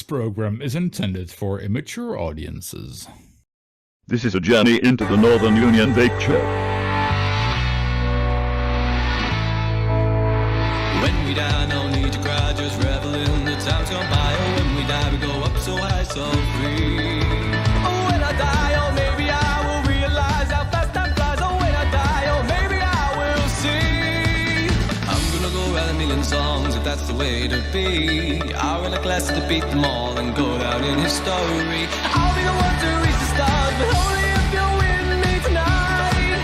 program is intended for immature audiences. This is a journey into the Northern Union Vape Show. When we die, no need to cry, just revel in the times gone by. Oh, when we die, we go up so high, so free. Oh, when I die, oh, maybe I will realize how fast time flies. Oh, when I die, oh, maybe I will see. I'm gonna go write a million songs if that's the way to be. I'll win a class to beat them all and go down in history. I'll be the one to reach the stars, but only if you're with me tonight.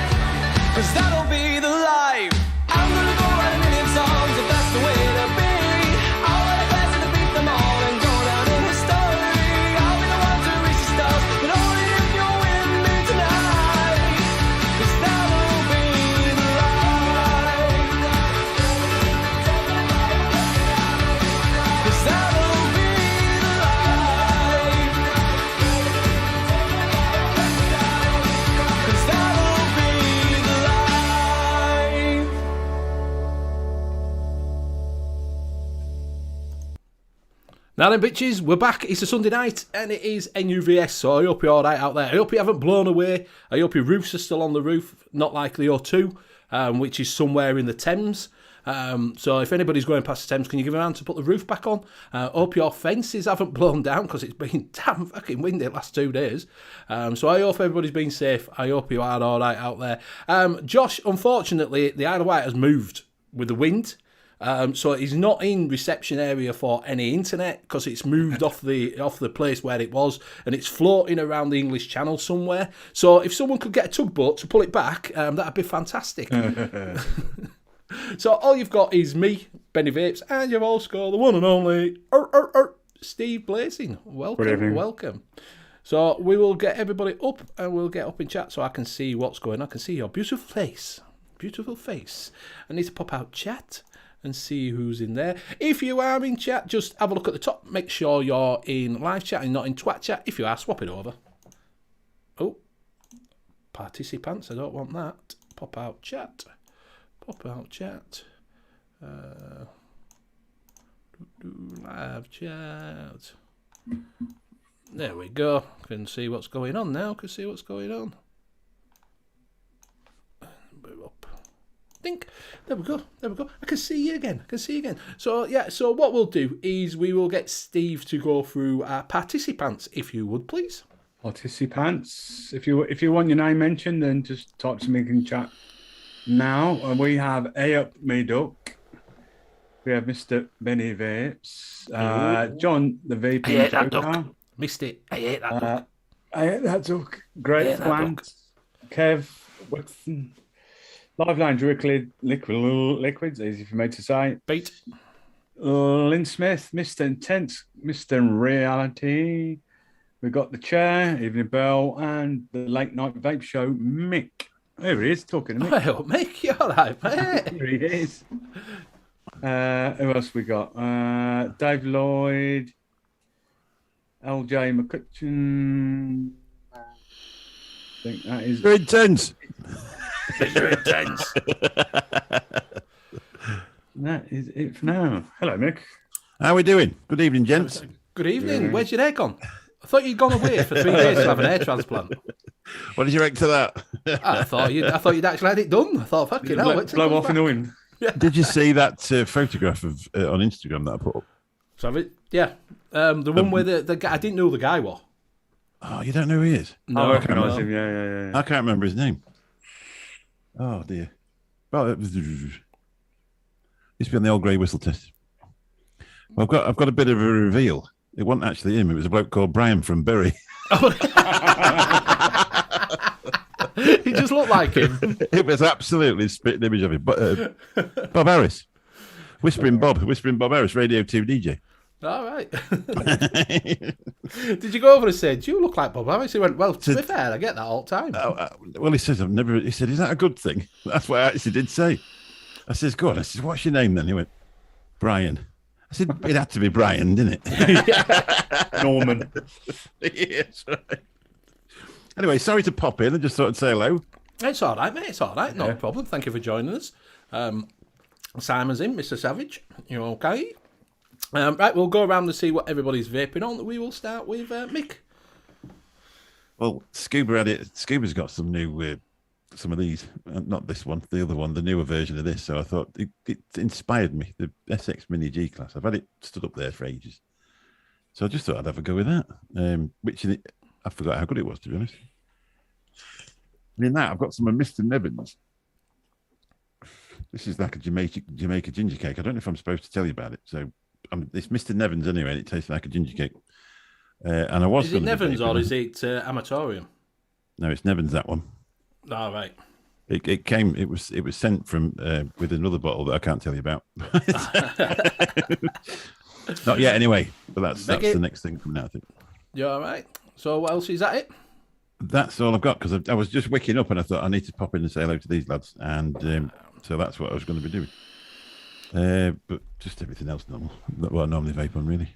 'Cause that'll be the life. I'm gonna go write a million songs if that's the way to be. I'll write a class to beat them all and go down in history. I'll be the one to reach the stars, but only if you're with me tonight. 'Cause that'll be the life. 'Cause that'll be the life. 'Cause that'll be the life. Now then, bitches, we're back. It's a Sunday night, and it is N.U.V.S, so I hope you're all right out there. I hope you haven't blown away. I hope your roofs are still on the roof, not like the O2, which is somewhere in the Thames. So if anybody's going past the Thames, can you give a hand to put the roof back on? Hope your fences haven't blown down, because it's been damn fucking windy the last 2 days. So I hope everybody's been safe. I hope you are all right out there. Josh, unfortunately, the Isle of Wight has moved with the wind. So he's not in reception area for any internet because it's moved off the place where it was, and it's floating around the English Channel somewhere. So if someone could get a tugboat to pull it back, that'd be fantastic. So all you've got is me, Benny Vapes, and you've also got the one and only Steve Blazing. Welcome. So we will get everybody up, and we'll get up in chat so I can see what's going on. I can see your beautiful face. I need to pop out chat and see who's in there. If you are in chat, just have a look at the top. Make sure you're in live chat and not in twat chat. If you are, swap it over. Oh, participants, I don't want that. Pop out chat. Live chat. There we go. Can see what's going on now. Move up. Think. There we go. I can see you again. So yeah, so what we'll do is we will get Steve to go through our participants, if you would, please. Participants. If you want your name mentioned, then just type something in chat now. And we have A Up Me Duck. We have Mr. Benny Vapes. John the VP. I ate that duck. Missed it. I ate that duck. I ate that duck. Great plant. Kev Whitson. Live Lounge liquids, easy for me to say. Beat. Lynn Smith, Mr. Intense, Mr. Reality. We've got the chair, Evening Bell, and the Late Night Vape Show, Mick. There he is, talking to Mick. Oh, Mick, you're all right, mate. Here he is. Who else we got? Dave Lloyd, LJ McCutcheon. I think that is... You're intense. You're intense. That is it for now. Hello, Mick. How are we doing? Good evening, gents. Good evening. Where's your hair gone? I thought you'd gone away for 3 days to have an hair transplant. What did you reckon to that? I thought you'd actually had it done. I thought, fucking hell. Blow off in the wind. Yeah. Did you see that photograph of on Instagram that I put up? Sorry? Yeah. The one where the guy, I didn't know who the guy was. Oh, you don't know who he is? I recognise him, yeah. I can't remember his name. Oh, dear. Well, it was... used to be on the old grey whistle test. Well, I've got a bit of a reveal. It wasn't actually him. It was a bloke called Brian from Bury. He just looked like him. It was absolutely spitting image of him. But Bob Harris. Whispering Bob Harris, Radio 2 DJ. All right. Did you go over and say, do you look like Bob Harris? He went, well, to be fair, I get that all the time. Well, he says, he said, is that a good thing? That's what I actually did say. I says, go on. I says, what's your name then? He went, Brian. I said, it had to be Brian, didn't it? Norman. Yes, right. Anyway, sorry to pop in. I just thought I'd say hello. It's all right, mate. It's all right. No problem. Thank you for joining us. Simon's in, Mr. Savage. You okay? Right, we'll go around and see what everybody's vaping on. We will start with Mick. Well, Scuba's got some new, some of these. Not this one, the other one, the newer version of this. So I thought it inspired me. The SX Mini G Class. I've had it stood up there for ages. So I just thought I'd have a go with that. I forgot how good it was, to be honest. In that, I've got some of Mr. Nevins. This is like a Jamaica ginger cake. I don't know if I'm supposed to tell you about it. So it's Mr. Nevins anyway, and it tastes like a ginger cake. And I was. Is it Nevins or is it Amatorium? No, it's Nevins, that one. Oh, right. It came. It was sent from with another bottle that I can't tell you about. Not yet, anyway. But that's the next thing coming out. I think. You all right? So what else is that? It? That's all I've got because I was just waking up and I thought I need to pop in and say hello to these lads, and so that's what I was going to be doing. But just everything else normal. What I normally vape on, really.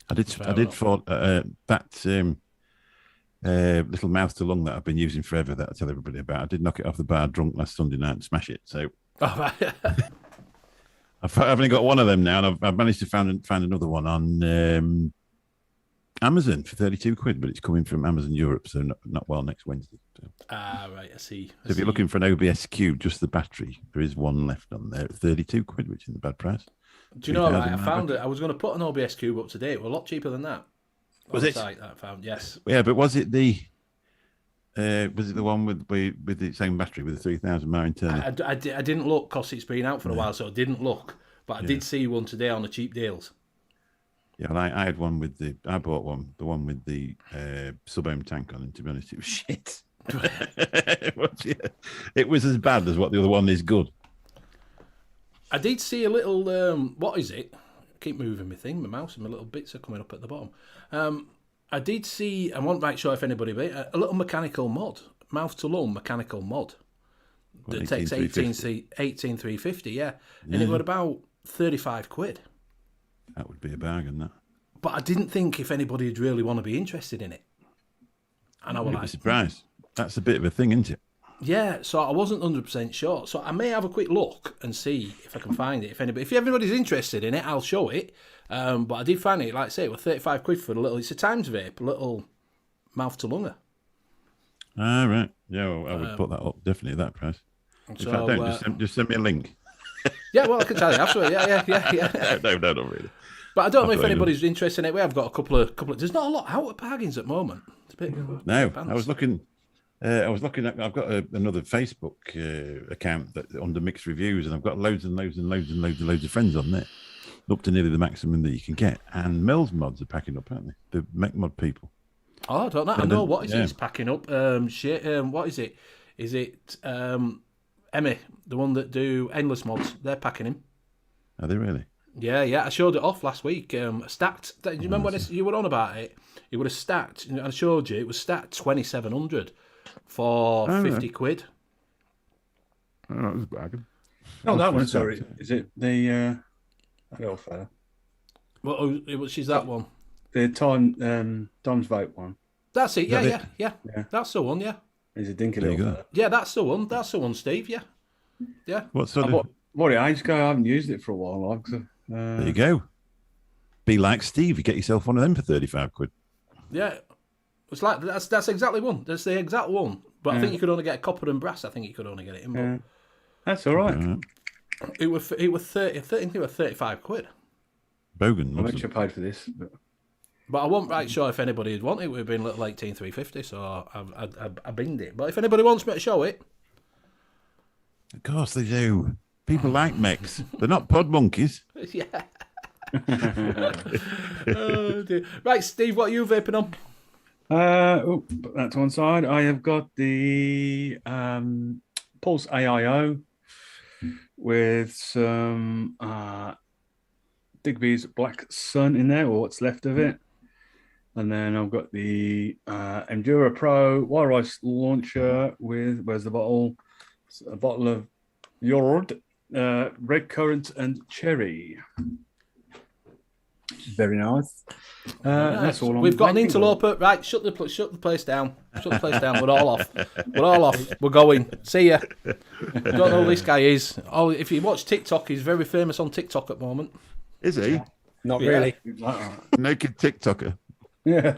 I did for that little mouth to lung that I've been using forever that I tell everybody about. I did knock it off the bar drunk last Sunday night and smash it. So I've only got one of them now, and I've managed to find another one on Amazon for £32, but it's coming from Amazon Europe, so not well next Wednesday. So. Right, I see. So if you're looking for an OBS Cube, just the battery, there is one left on there at £32, which isn't a bad price. Do you know, right, I found it. I was going to put an OBS Cube up today. It was a lot cheaper than that. Was it? Site that I found, yes. Yeah, but was it the one with the same battery with the 3000 mAh internal? I didn't look because it's been out for a while, so I didn't look. But I did see one today on the cheap deals. Yeah, well, I had one with I bought the one with the sub-ohm tank on, and to be honest, it was shit. It was as bad as what the other one is good. I did see a little, what is it? I keep moving my thing, my mouse and my little bits are coming up at the bottom. I did see, I wasn't right sure if anybody, a little mechanical mod, mouth to lung mechanical mod. That takes 18350, yeah. And it was about £35. That would be a bargain, that. But I didn't think if anybody would really want to be interested in it. And I was like, surprised. That's a bit of a thing, isn't it? Yeah, so I wasn't 100% sure. So I may have a quick look and see if I can find it. If everybody's interested in it, I'll show it. But I did find it, like I say, it was £35 for a little. It's a Times vape, a little mouth to lunger. Ah, right. Yeah, well, I would put that up definitely at that price. In fact, don't just send me a link. Yeah, well, I can tell you absolutely. Yeah. No, not really. But I don't know if anybody's interested in it. We have got a couple of. There's not a lot out of bargains at the moment. It's a bit. No, I was looking. I've got another Facebook account that under mixed reviews, and I've got loads of friends on there, up to nearly the maximum that you can get. And Mills mods are packing up, aren't they? The Mech mod people. Oh, I don't know. I know what is packing up. What is it? Is it Emmy, the one that do endless mods? They're packing him. Are they really? Yeah. I showed it off last week. Stacked. Do you remember when you were on about it? It would have stacked. I showed you. It was stacked 2,700 for £50. Oh, that was a bargain. No, that one. Sorry, is it the old fella? Well, which is that one? The Dom's Vape one. That's it. Yeah. That's the one. Yeah. He's a dinky little fella. Yeah, that's the one. That's the one, Steve. Yeah. What sort of? What age ago? I haven't used it for a while. There you go. Be like Steve. You get yourself one of them for £35. Yeah. It's like that's exactly one. That's the exact one. But I think you could only get copper and brass. I think you could only get it in. But that's all right. It was 30. I think it was £35. Bogan. How much I paid for this? But I wasn't right sure if anybody would want it. It would have been little 18,350, so I binged it. But if anybody wants me to show it, of course they do. People like mechs. They're not pod monkeys. Yeah. Oh, dear. Right, Steve, what are you vaping on? Put that to one side. I have got the Pulse AIO with some Digby's Black Sun in there, or what's left of it. And then I've got the Endura Pro Wild Rice launcher with, where's the bottle? It's a bottle of Yord, red currant and cherry. Very nice. That's all. We've got an interloper. Right, shut the place down. Shut the place down. We're all off. We're going. See ya. Don't know who this guy is. Oh, if you watch TikTok, he's very famous on TikTok at the moment. Is he? Not Yeah. really. Like that. Naked TikToker. Yeah.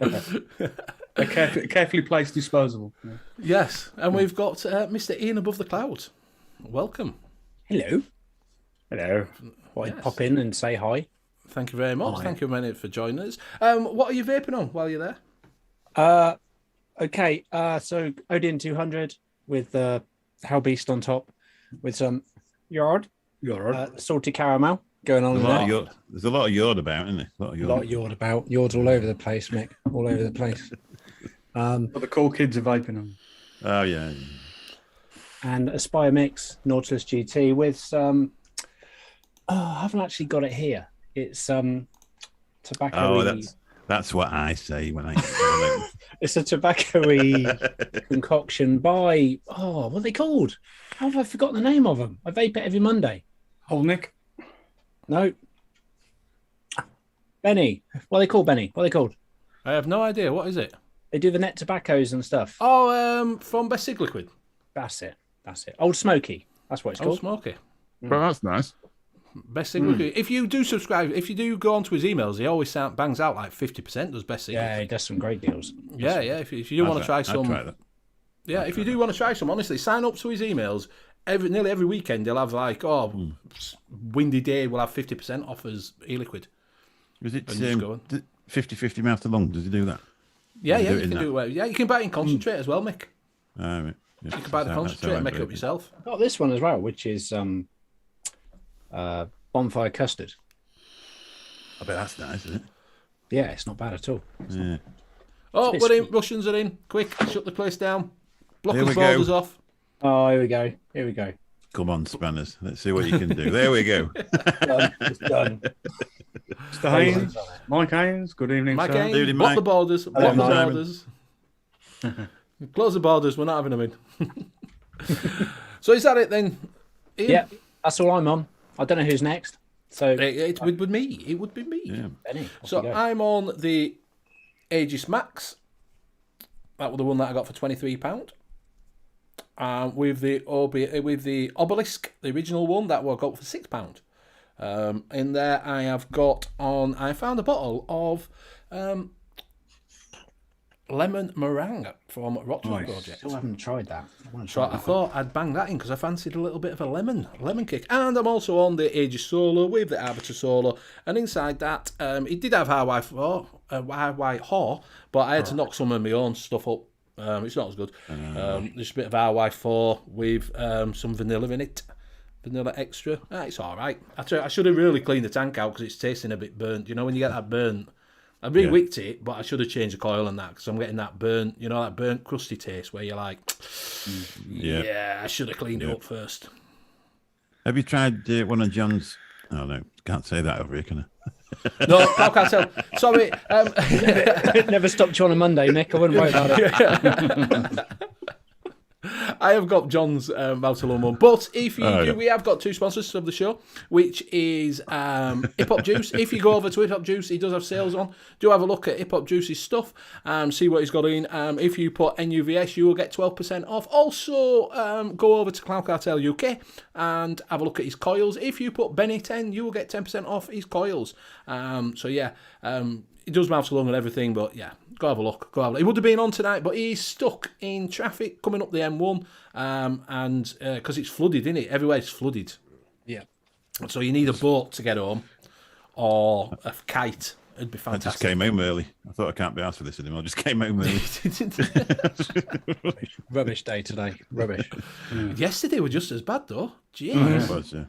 A carefully placed disposable. Yeah. Yes, and we've got Mr. Ian above the clouds. Welcome. Hello. Hello. What? Yes. Pop in and say hi. Thank you very much. Hi. Thank you very much for joining us. What are you vaping on while you're there? Okay. So Odin 200 with Hell Beast on top, with some yard, You're right. salty caramel going on. There's a lot of yard about, isn't there? A lot of A yard. lot of yard about. Yard's all over the place, Mick. All over the place. What the cool kids are vaping on. Oh, yeah. And Aspire Mix Nautilus GT with some. Oh, I haven't actually got it here. It's tobacco. Oh, that's what I say when I. It's a tobacco-y concoction by what are they called? How have I forgotten the name of them? I vape it every Monday. Holnick. No. Benny. What are they called, Benny? What are they called? I have no idea. What is it? They do the net tobaccos and stuff. Oh, from Best Sig Liquid. That's it. Old Smoky. That's what it's Oh, called. Smoky. Well, that's nice. Best Sig Liquid. If you do subscribe, if you do go onto his emails, he always bangs out like 50%. Does Best Sig Yeah, Liquid. he does some great deals. Yeah. If you do want to try some, I'd try that. yeah, if you do want to try some, honestly, sign up to his emails. Nearly every weekend, they'll have like, windy day, we'll have 50% off as e-liquid. Was it And just go on. 50-50 mouth to lung? Does he do that? Yeah, You you do it in can that. do it. Yeah, you can buy it in concentrate as well, Mick. Oh, right. Yeah, You can buy the concentrate and make it up yourself. Got this one as well, which is bonfire custard. I bet that's nice, isn't it? Yeah, it's not bad at all. Yeah. Oh, It's we're in. sweet. Russians are in. Quick, shut the place down. Block Here the we go. borders off. Oh, here we go. Here we go. Come on, spanners. Let's see what you can do. There we go. Done. It's done. Mr. Haynes. Mike Haynes. Good evening, Mike sir. Haynes, Evening, block Mike. the borders. Block the Simon. borders. Close the borders. We're not having them in. So is that it then? Ian? Yeah, that's all I'm on. I don't know who's next. So It would be me. It would be me. Yeah. Benny, off So you go. I'm on the Aegis Max. That was the one that I got for £23. With the Obelisk, the original one, that I got for £6. In there, I have got on. I found a bottle of lemon meringue from Rockwood Nice. Project. Still haven't tried that. I want to So try I that. thought I'd bang that in because I fancied a little bit of a lemon kick. And I'm also on the Aegis Solar with the Arbiter Solar. And inside that, it did have high white haw, but I had to knock some of my own stuff up. It's not as good. Just a bit of RY4 with some vanilla in it. Vanilla extra. It's all right. I should have really cleaned the tank out because it's tasting a bit burnt. You know, when you get that burnt. I re-wicked it, but I should have changed the coil and that because I'm getting that burnt, that burnt crusty taste where you're like, yeah, I should have cleaned it up first. Have you tried one of John's? Oh, no. Can't say that over here, can I? No, I can't tell. Sorry. Never stopped you on a Monday, Nick. I wouldn't worry about it. I have got John's Maltalone one. But if you Oh, do, yeah. we have got two sponsors of the show, which is Hip Hop Juice. If you go over to Hip Hop Juice, he does have sales on. Do have a look at Hip Hop Juice's stuff and see what he's got in. If you put N.U.V.S, you will get 12% off. Also, go over to Cloud Cartel UK and have a look at his coils. If you put Benny 10, you will get 10% off his coils. He does mouth along and everything, but yeah, go have a look. He would have been on tonight, but he's stuck in traffic coming up the M1, and because it's flooded, isn't it? Everywhere's flooded. Yeah. So you need a boat to get home, or a kite. It'd be I fantastic. just came home early. I thought I can't be asked for this anymore. I just came home early. Rubbish day today. Rubbish. Yesterday were just as bad though. Jeez. It was, yeah.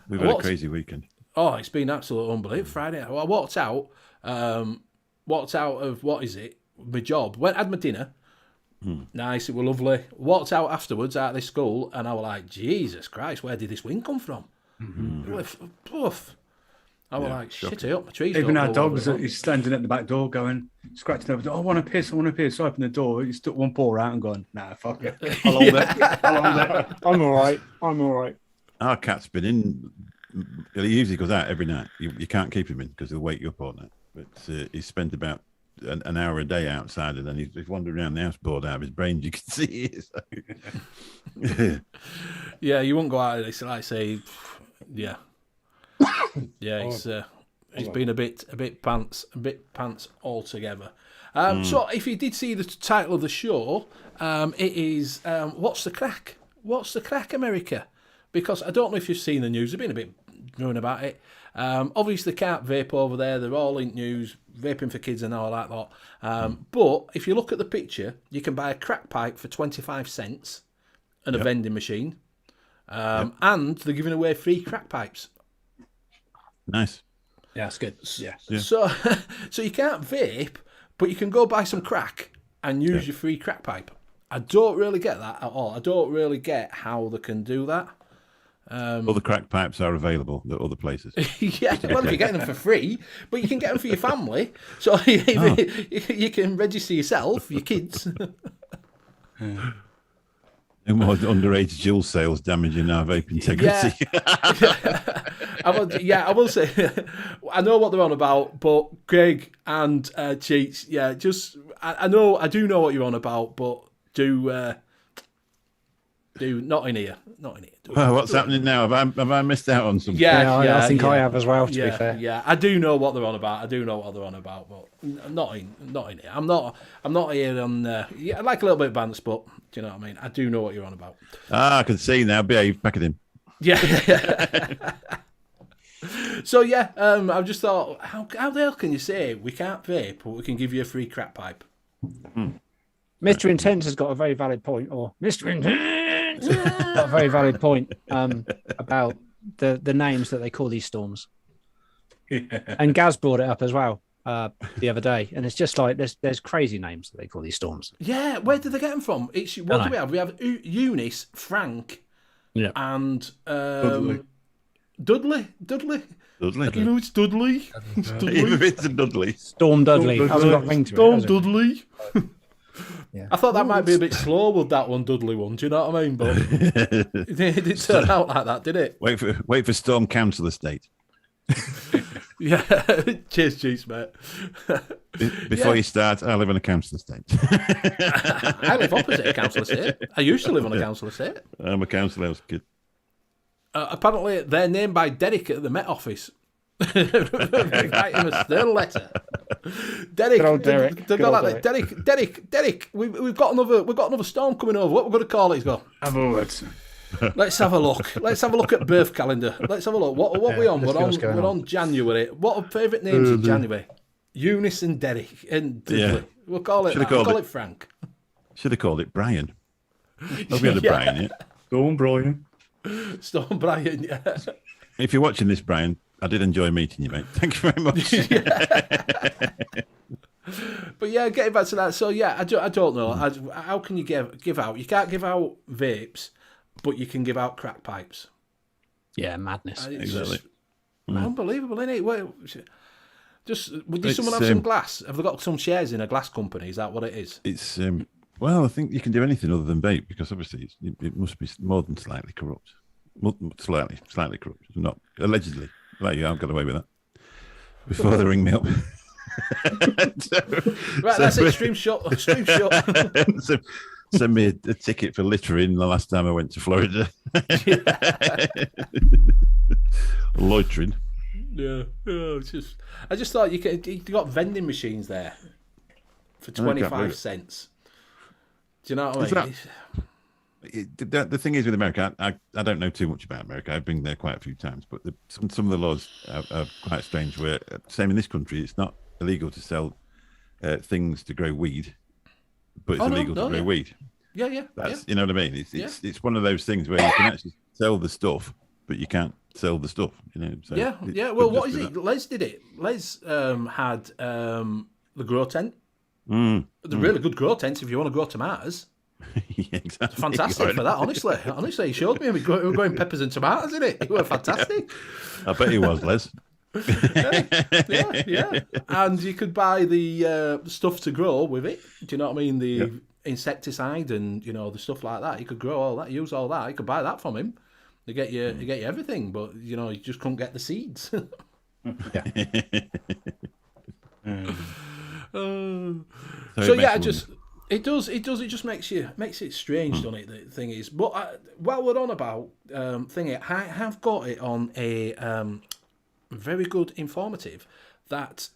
We've had a crazy weekend. Oh, it's been absolutely unbelievable. Friday, I walked out of my job. Had my dinner. Nice, it was lovely. Walked out afterwards out of this school, and I was like, Jesus Christ, where did this wind come from? Poof. I was like, shit it up, my trees. Even don't our blow over dogs, the road. he's standing at the back door going, scratching over the door. I want to piss. So I open the door. He stuck one paw out and gone, nah, fuck it. I'll hold it. I'm all right. Our cat's been in. He usually goes out every night. You can't keep him in because he'll wake you up all night. But he's spent about an hour a day outside, and then he's wandering around the house bored out of his brains. You can see it. Yeah, you won't go out. It's like say, yeah, yeah. He's been a bit pants altogether. So if you did see the title of the show, it is What's the Crack? What's the Crack, America? Because I don't know if you've seen the news. They've been a bit knowing about it. Obviously, can't vape over there. They're all in news, vaping for kids and all that lot. But if you look at the picture, you can buy a crack pipe for 25 cents and a vending machine. And they're giving away free crack pipes. Nice. Yeah, it's good. Yeah. So you can't vape, but you can go buy some crack and use your free crack pipe. I don't really get that at all. I don't really get how they can do that. Other crack pipes are available at other places. Yeah, well, if you're getting them for free, but you can get them for your family. So you can register yourself, your kids. No more underage Jill sales damaging our vape integrity. I will say, I know what they're on about, but Greg and Cheats, I do know what you're on about, but do not in here. Well, what's happening now? Have I missed out on something? I think I have as well. To be fair, I do know what they're on about. But not in here. I'm not here on. I like a little bit of banter, but do you know what I mean? I do know what you're on about. I can see now. Behave, back at him. Yeah. So I just thought, how the hell can you say we can't vape, but we can give you a free crack pipe? Mr. Intense has got a very valid point, or Mr. Intense got a very valid point about the names that they call these storms. And Gaz brought it up as well the other day, and it's just like there's crazy names that they call these storms. Yeah, where did they get them from? What do we have? We have Eunice, Frank, and Dudley. It's Dudley. It's a Dudley. Storm Dudley. Hasn't got a ring to it, Storm has it? Dudley. Yeah. I thought that might be a bit slow with that one, Dudley one. Do you know what I mean? But it didn't turn out like that, did it? Wait for Storm Council Estate. Yeah. Cheers, Cheats, mate. Before you start, I live on a council estate. I live opposite a council estate. I used to live on a council estate. I'm a council house kid. Apparently, they're named by Derek at the Met Office. Write him a stern letter. Derek. Derek. We've got another storm coming over. What we're going to call it? He's gone. Have a word. Let's have a look. Let's have a look at birth calendar. Let's have a look. What are we on? We're on January. What are favourite names in January? Eunice and Derek and Dudley. Yeah. We'll call it Frank. Should have called it Brian. We had a Brian yet. Storm Brian. Storm Brian. Yeah. If you're watching this, Brian, I did enjoy meeting you, mate. Thank you very much. But getting back to that. So I don't know. How can you give out? You can't give out vapes, but you can give out crack pipes. Yeah, madness. Exactly. Unbelievable, isn't it? Does someone have some glass? Have they got some shares in a glass company? Is that what it is? It's well, I think you can do anything other than vape because obviously it must be more than slightly corrupt. Slightly corrupt. Not allegedly. Like I've got away with that. Before they ring me up. Right, that's extreme shot. Send me a ticket for littering the last time I went to Florida. Loitering. Yeah. I just thought you got vending machines there for 25 cents. Do you know what I mean? The thing is with America, I don't know too much about America. I've been there quite a few times, but some of the laws are quite strange. Where same in this country, it's not illegal to sell things to grow weed, but it's illegal to grow weed. Yeah. You know what I mean? It's one of those things where you can actually sell the stuff, but you can't sell the stuff. You know? So yeah. Well, what is it? Les did it. Les had the grow tent. The really good grow tents if you want to grow tomatoes. Yeah, exactly. It's fantastic for that, honestly. Honestly, he showed me. We were growing peppers and tomatoes in it. It was fantastic. I bet he was, Les. Yeah. And you could buy the stuff to grow with it. Do you know what I mean? The insecticide and the stuff like that. You could grow all that, use all that. You could buy that from him. They get you everything, but you just couldn't get the seeds. It just makes it strange, doesn't it? The thing is, but while we're on about thingy, I have got it on a very good informative, that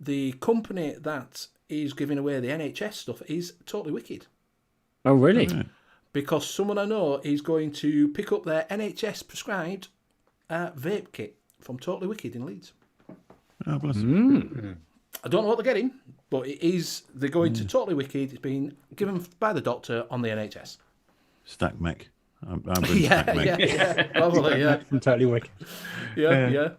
the company that is giving away the NHS stuff is Totally Wicked. Oh, really? Because someone I know is going to pick up their NHS prescribed vape kit from Totally Wicked in Leeds. Oh, bless. I don't know what they're getting, but they're going to Totally Wicked. It's been given by the doctor on the NHS. Stack mech. I'm Stack mech. Yeah, probably, yeah. From Totally Wicked. Yeah.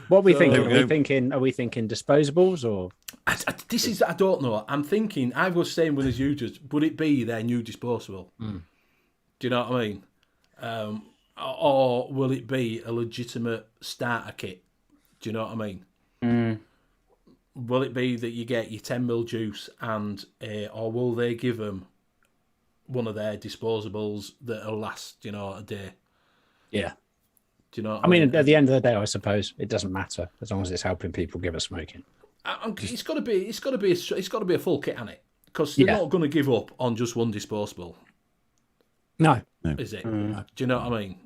What are we thinking? There we go. Are we thinking disposables or? I don't know. I'm thinking, I was saying with as you just, would it be their new disposable? Do you know what I mean? Or will it be a legitimate starter kit? Do you know what I mean? Will it be that you get your 10ml juice or will they give them one of their disposables that'll last, a day? Yeah. Do you know? I mean, at the end of the day, I suppose it doesn't matter as long as it's helping people give up smoking. It's got to be a full kit on it, because they're not going to give up on just one disposable. No. Is it? Do you know what I mean?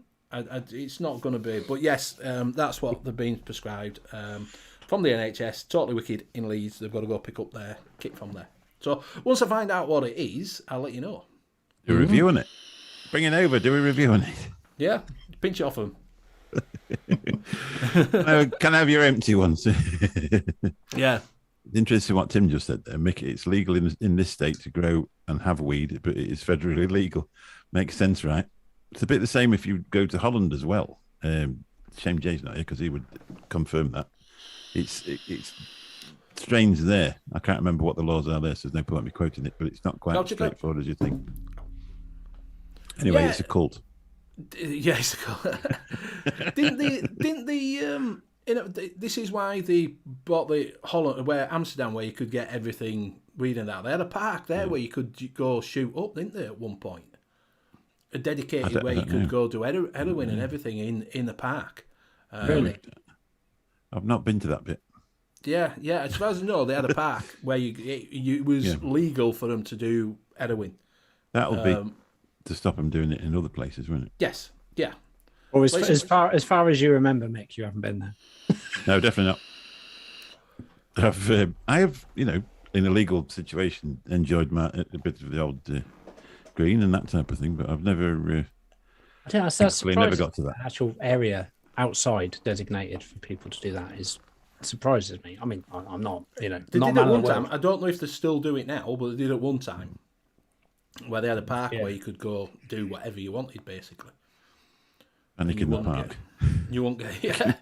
It's not going to be. But yes, that's what they're being prescribed from the NHS. Totally Wicked in Leeds. They've got to go pick up their kit from there. So once I find out what it is, I'll let you know. Do a review on it. Bring it over. Do a review on it. Yeah, pinch it off them. Can I have your empty ones? Yeah. Interesting what Tim just said there, Mick. It's legal in this state to grow and have weed, but it is federally illegal. Makes sense, right? It's a bit the same if you go to Holland as well. Shame Jay's not here because he would confirm that. It's strains there. I can't remember what the laws are there, so there's no point in me quoting it, but it's not quite straightforward as you think. Anyway, it's a cult. Yeah, it's a cult. Didn't the this is why they bought the Holland, Amsterdam, where you could get everything weed and that. They had a park there where you could go shoot up, didn't they, at one point? A dedicated where you could go do heroin and everything in the park. Really? I've not been to that bit. Yeah. As far as I know, they had a park where it was legal for them to do heroin. That'll be to stop them doing it in other places, won't it? Yes. Yeah. Or as far as you remember, Mick, you haven't been there. No, definitely not. I have, in a legal situation, enjoyed a bit of the old green and that type of thing, but I've never. I think that's never got to that. Actual area outside designated for people to do that surprises me. I mean, I'm not, They did at one time. I don't know if they still do it now, but they did at one time, where they had a park where you could go do whatever you wanted, basically. And in the park. You won't get. Yeah.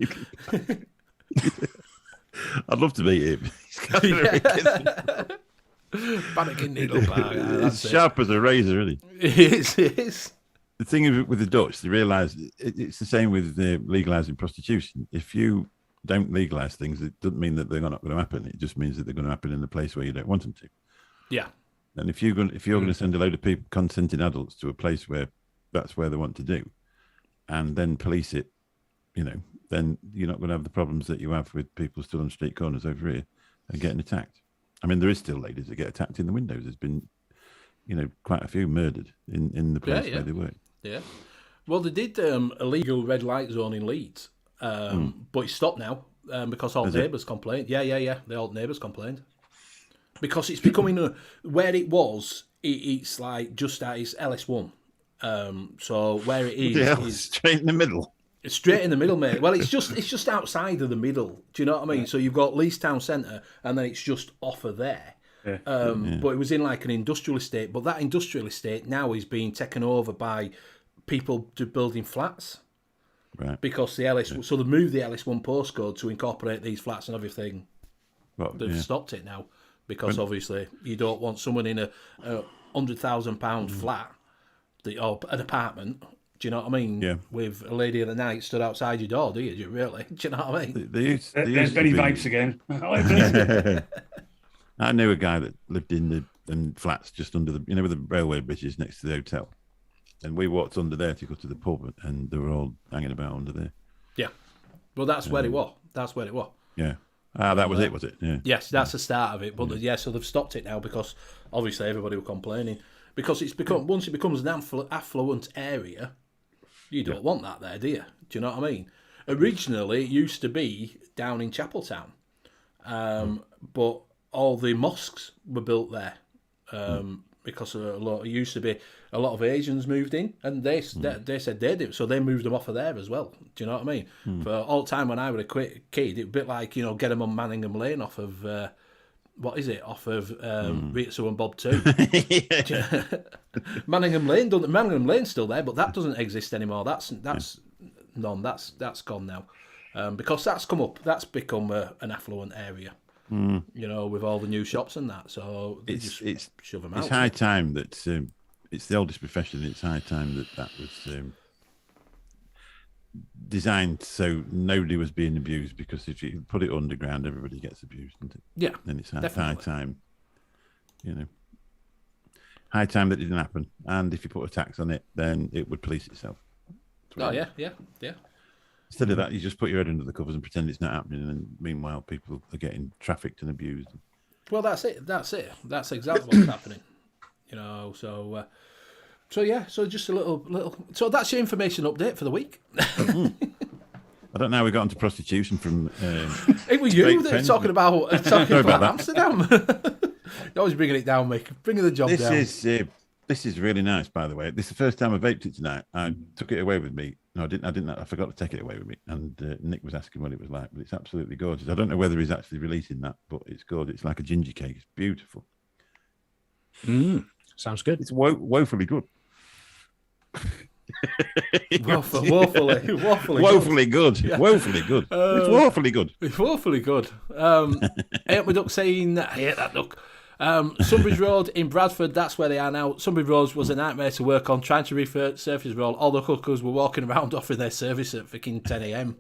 I'd love to meet him. He's got Bannock Needle Park. It's sharp as a razor, isn't he? It is. The thing is with the Dutch, they realise it's the same with legalising prostitution. If you don't legalise things, it doesn't mean that they're not going to happen. It just means that they're going to happen in the place where you don't want them to. Yeah. And if you're going to send a load of people, consenting adults, to a place where that's where they want to do, and then police it, then you're not going to have the problems that you have with people still on street corners over here and getting attacked. I mean, there is still ladies that get attacked in the windows. There's been, quite a few murdered in the place where they work. Yeah. Well, they did a legal red light zone in Leeds, but it's stopped now because all neighbours complained. Yeah. The old neighbours complained. Because it's becoming where it was, it's like just at its LS1. So where it is straight in the middle. It's straight in the middle, mate. Well, it's just outside of the middle. Do you know what I mean? So you've got Leeds Town Centre, and then it's just off of there. Yeah. But it was in like an industrial estate. But that industrial estate now is being taken over by people building flats. Right. Because so they've moved the LS1 postcode to incorporate these flats and everything. Well, they've stopped it now because obviously you don't want someone in a £100,000 flat or an apartment. Do you know what I mean? Yeah. With a lady of the night stood outside your door, do you? Really? Do you know what I mean? There's Benny Vapes again. I knew a guy that lived in flats just under the, where the railway bridge is next to the hotel. And we walked under there to go to the pub, and they were all hanging about under there. Yeah. Well, that's where it was. That's where it was. Yeah. That was it, was it? Yeah. Yes, that's the start of it. But so they've stopped it now because obviously everybody were complaining. Because once it becomes an affluent area, you don't want that there, do you? Do you know what I mean? Originally, it used to be down in Chapeltown, but all the mosques were built there because it used to be a lot of Asians moved in, and they said they did, so they moved them off of there as well. Do you know what I mean? For all the time when I was a kid, it was a bit like get them on Manningham Lane off of what is it? Off of Ritsu and Bob 2. Manningham Lane's still there, but that doesn't exist anymore. That's none. That's gone now because that's become an affluent area. With all the new shops and that. So It's shove them out. It's high time that it's the oldest profession. It's high time that was designed so nobody was being abused, because if you put it underground, everybody gets abused, isn't it? Yeah, then it's high definitely. time. High time that didn't happen. And if you put a tax on it, then it would police itself. Oh yeah. Instead of that, you just put your head under the covers and pretend it's not happening, and meanwhile, people are getting trafficked and abused. Well, that's it. That's exactly what's happening. So yeah. So just a little. So that's your information update for the week. I don't know how we got into prostitution from. It was you straight that pens. talking about that. Amsterdam. You're always bringing it down, Mick. Bringing the job down. This is really nice, by the way. This is the first time I vaped it tonight. I took it away with me. No, I didn't. I forgot to take it away with me. And Nick was asking what it was like, but it's absolutely gorgeous. I don't know whether he's actually releasing that, but it's gorgeous. It's like a ginger cake. It's beautiful. Sounds good. It's woefully good. Woefully good. Yeah. Woefully good. It's woefully good. It's woefully good. Ain't my duck saying, I hate that duck. Sunbridge Road in Bradford, that's where they are now. Sunbridge Road was a nightmare to work on, trying to resurface roll. All the hookers were walking around offering their service at freaking 10 a.m.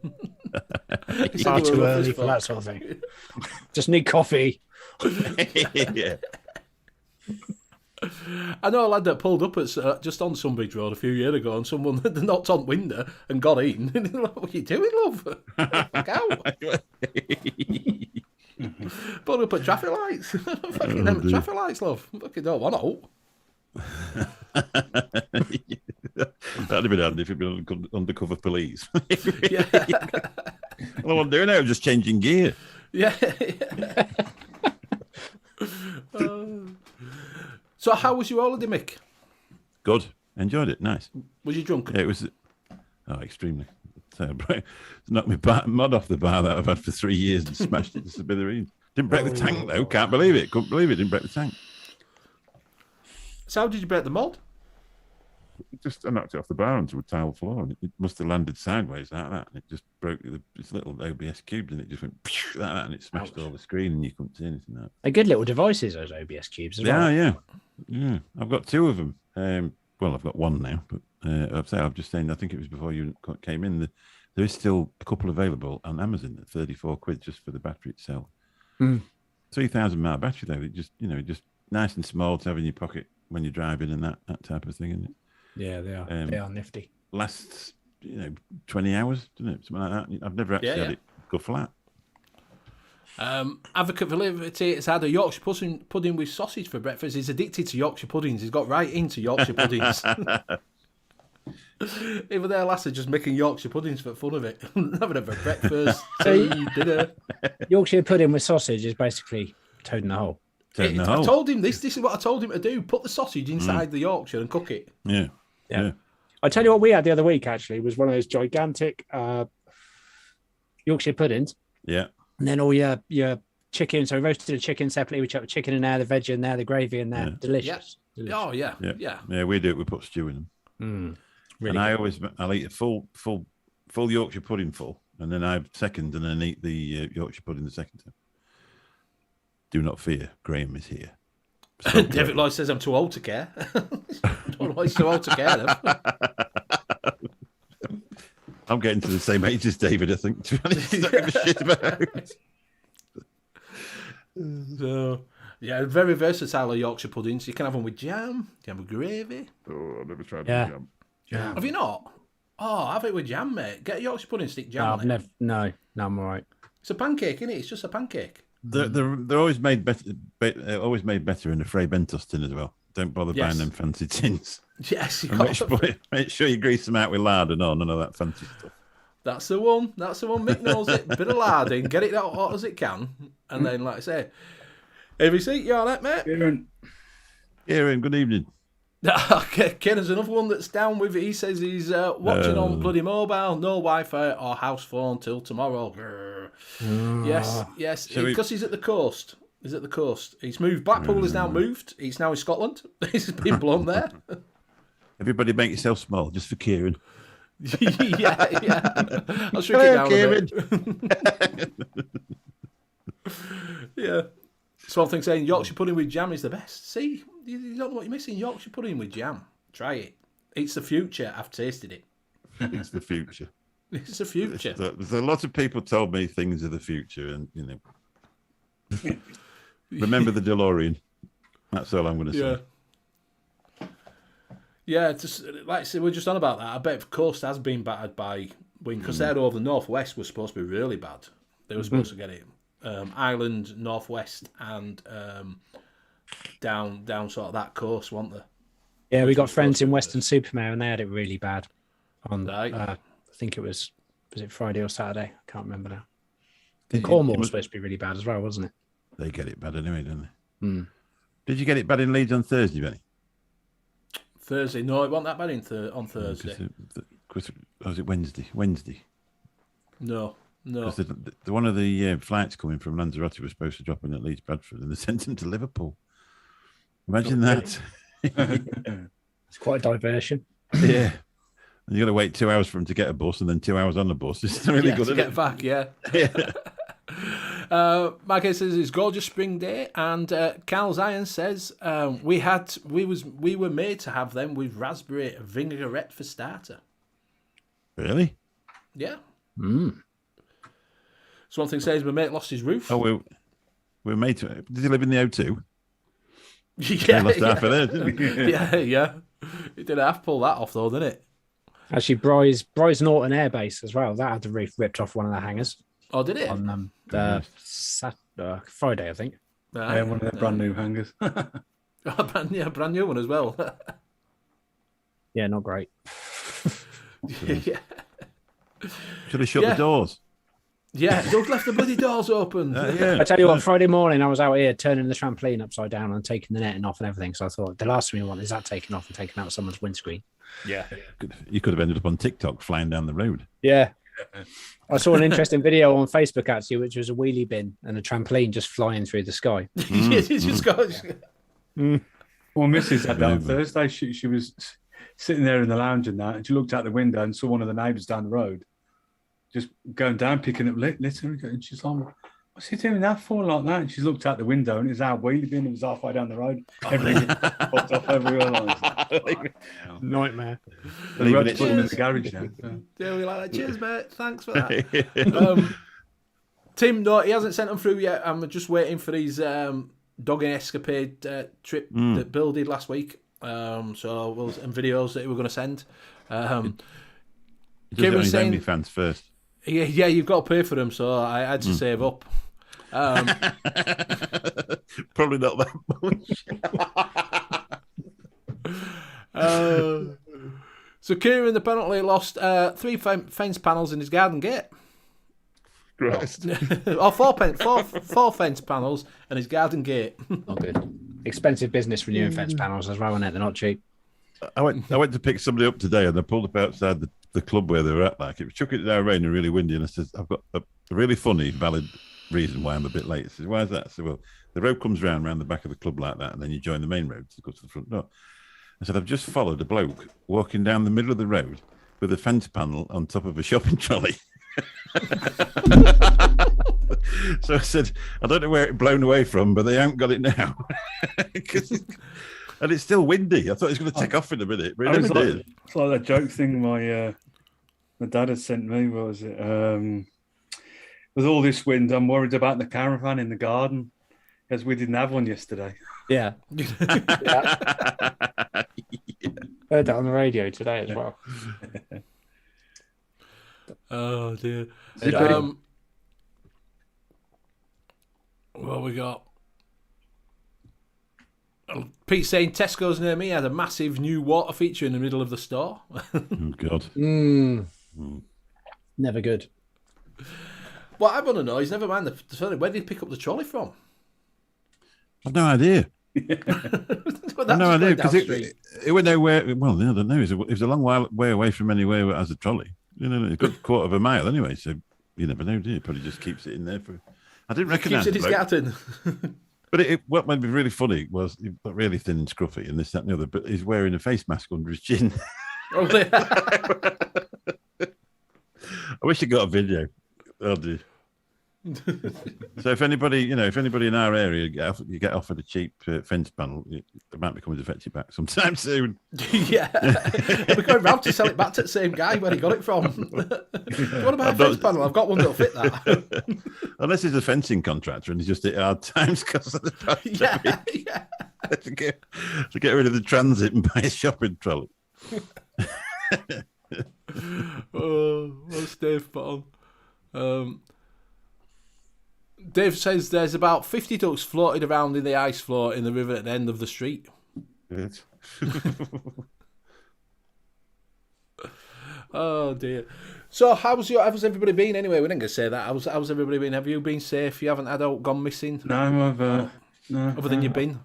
Far too early for that sort of thing. Just need coffee. Yeah. I know a lad that pulled up at just on Sunbridge Road a few years ago, and someone knocked on the window and got in. And he's like, "What are you doing, love? Fuck out!" Pulled up at traffic lights. Fucking them traffic lights, love. Fucking don't want out. That'd have been handy if it'd been undercover police. Yeah. All I'm doing now is just changing gear. Yeah. So how was your holiday, Mick? Good. Enjoyed it. Nice. Was you drunk? Yeah, it was. Oh, extremely. So, it's knocked me mud off the bar that I've had for 3 years and smashed it to smithereens. Didn't break the tank though. Can't believe it. Couldn't believe it. Didn't break the tank. So how did you break the mod? I knocked it off the bar onto a tile floor, and it must have landed sideways like that, and it just broke this little OBS cube, and it just went like that, and it smashed all the screen, and you couldn't see anything out. They're good little devices, those OBS cubes as well. Yeah. I've got 2 of them. Well, I've got 1 now, but I've just saying. I think it was before you came in. There is still a couple available on Amazon at £34 just for the battery itself. 3,000 mAh battery though. It just just nice and small to have in your pocket when you're driving and that type of thing, isn't it? Yeah, they are. They are nifty. Lasts 20 hours, doesn't it? Something like that. I've never actually had it go flat. Advocate for Liberty has had a Yorkshire pudding with sausage for breakfast. He's addicted to Yorkshire puddings. He's got right into Yorkshire puddings. Even there, lads are just making Yorkshire puddings for fun of it. Having it for breakfast, tea, dinner. Yorkshire pudding with sausage is basically toad in the hole. Toad in the I hole. told him this. This is what I told him to do. Put the sausage inside the Yorkshire and cook it. Yeah. I tell you what we had the other week, actually, was one of those gigantic Yorkshire puddings. Yeah. And then all your chicken. So we roasted the chicken separately. We chucked the chicken in there, the veg in there, the gravy in there. Yeah. Delicious. Oh, yeah. Yeah, we do it. We put stew in them. Really and I'll eat a full Yorkshire pudding full, and then I have second, and then eat the Yorkshire pudding the second time. Do not fear, Graham is here. David Lloyd says I'm too old to care. Don't know why he's too old to care. I'm getting to the same age as David, I think. To be honest, I don't give a shit about. So, yeah, very versatile Yorkshire puddings. You can have them with jam. You can have with gravy. Oh, I've never tried jam. Have you not? Oh, have it with jam, mate. Get a Yorkshire pudding, stick jam on it. No, I'm all right. It's a pancake, isn't it? It's just a pancake. They're always made better. Always made better in a Frey Bentos tin as well. Don't bother buying them fancy tins. Yes, Make sure you grease them out with lard and all, none of that fancy stuff. That's the one. That's the one. Mick knows it. Bit of lard in, get it out hot as it can, and then, like I say, every seat, you all right, mate? Kieran, good evening. Okay, Ken's another one that's down with it. He says he's watching on bloody mobile, no Wi-Fi or house phone till tomorrow. Yes, because he's at the coast. He's at the coast. He's moved. Blackpool is now moved. He's now in Scotland. He's been blown there. Everybody make yourself small, just for Kieran. yeah. I'll shrink it down Kieran. a bit. Yeah. So one thing saying Yorkshire pudding with jam is the best. See, you don't know what you're missing. Yorkshire pudding with jam. Try it. It's the future. I've tasted it. It's the future. It's the future. There's a lot of people told me things of the future, and remember the DeLorean. That's all I'm going to say. Yeah, just like I said, we're just on about that. I bet the coast has been battered by wind because they're over the northwest was supposed to be really bad. They were supposed to get it. Ireland, northwest, and down sort of that coast, weren't they? Yeah, we got friends in Western Supermare, and they had it really bad. On Right. I think it was it Friday or Saturday? I can't remember now. Cornwall was supposed to be really bad as well, wasn't it? They get it bad anyway, don't they? Did you get it bad in Leeds on Thursday, Benny? Thursday? No, it wasn't that bad on Thursday. Was it Wednesday? Wednesday. No. Because one of the flights coming from Lanzarote was supposed to drop in at Leeds Bradford, and they sent him to Liverpool. Imagine that. It's quite a diversion. Yeah. And you got to wait 2 hours for him to get a bus, and then 2 hours on the bus. It's really good to get back. Yeah. Mike says it's gorgeous spring day, and Carl Zion says we were made to have them with raspberry vinaigrette for starter. Really? Yeah. So one thing says my mate lost his roof. Oh, we're made to. Did he live in the O2? Yeah, he lost half of there, didn't he? yeah. It did half pull that off though, didn't it? Actually, Bryce Norton Air Base as well. That had the roof ripped off one of the hangars. Oh, did it? On Friday, I think. Yeah, one of their brand new hangars. brand new one as well. Yeah, not great. Yeah. Should have shut the doors. Yeah, Doug left the bloody doors open. I tell you what, Friday morning I was out here turning the trampoline upside down and taking the netting off and everything. So I thought the last thing we want is that taken off and taken out someone's windscreen. Yeah. You could have ended up on TikTok flying down the road. Yeah. I saw an interesting video on Facebook actually, which was a wheelie bin and a trampoline just flying through the sky. Yes, it's just got. Well, Mrs. had that on Thursday. She was sitting there in the lounge and that, and she looked out the window and saw one of the neighbours down the road just going down, picking up litter. And she's like, what's he doing that for like that? And she's looked out the window and it's our wheelie bin. It was halfway down the road. Everything popped off everywhere. Nightmare. We had to put him in the garage now. Yeah, we like that. Cheers, mate. Thanks for that. Tim, no, he hasn't sent them through yet. I'm just waiting for his dogging escapade trip that Bill did last week. And videos that we were going to send. Give his OnlyFans first. Yeah, you've got to pay for them, so I had to save up. Probably not that much. So Kieran apparently lost 3 fence panels in his garden gate. Christ. Or four fence panels and his garden gate. Not good. Expensive business renewing fence panels as well, isn't it? They're not cheap. I went to pick somebody up today, and I pulled up outside the club where they were at. Like it took it down rain and really windy, and I said, "I've got a really funny, valid reason why I'm a bit late." I said, "Why is that?" I said, "Well, the road comes round the back of the club like that, and then you join the main road to go to the front door." I said, "I've just followed a bloke walking down the middle of the road with a fence panel on top of a shopping trolley." So I said, "I don't know where it blown away from, but they haven't got it now." And it's still windy. I thought it was going to take off in a minute, but it never did. It's like that joke thing my dad had sent me. What was it? With all this wind, I'm worried about the caravan in the garden, because we didn't have one yesterday. Yeah. Heard that on the radio today as well. Oh dear. What we got? Pete saying Tesco's near me had a massive new water feature in the middle of the store. Oh God. Never good. What I want to know is, never mind the trolley, where did he pick up the trolley from? I've no idea. Well, I've no idea because it, it went nowhere. Well, I don't know. It was a long way away from anywhere that has a trolley. It's a good quarter of a mile anyway, so you never know, do you? Probably just keeps it in there for. I didn't recognise keeps in his garden. But what made me really funny was he got really thin and scruffy and this, that, and the other, but he's wearing a face mask under his chin. Oh, I wish I got a video. Oh, dear. So if anybody in our area you get offered a cheap fence panel, it might be coming to fetch you back sometime soon. Yeah, we're going round to sell it back to the same guy where he got it from. What about a fence panel? I've got one that'll fit that. Unless he's a fencing contractor and he's just at hard times because of the pandemic. Yeah. to get rid of the transit and buy a shopping trolley. What's Dave put on? Dave says there's about 50 ducks floated around in the ice floor in the river at the end of the street. Good. Oh dear. So how's everybody been anyway? We didn't gonna say that. How's everybody been? Have you been safe? You haven't gone missing? No, I've no. Other than you've been?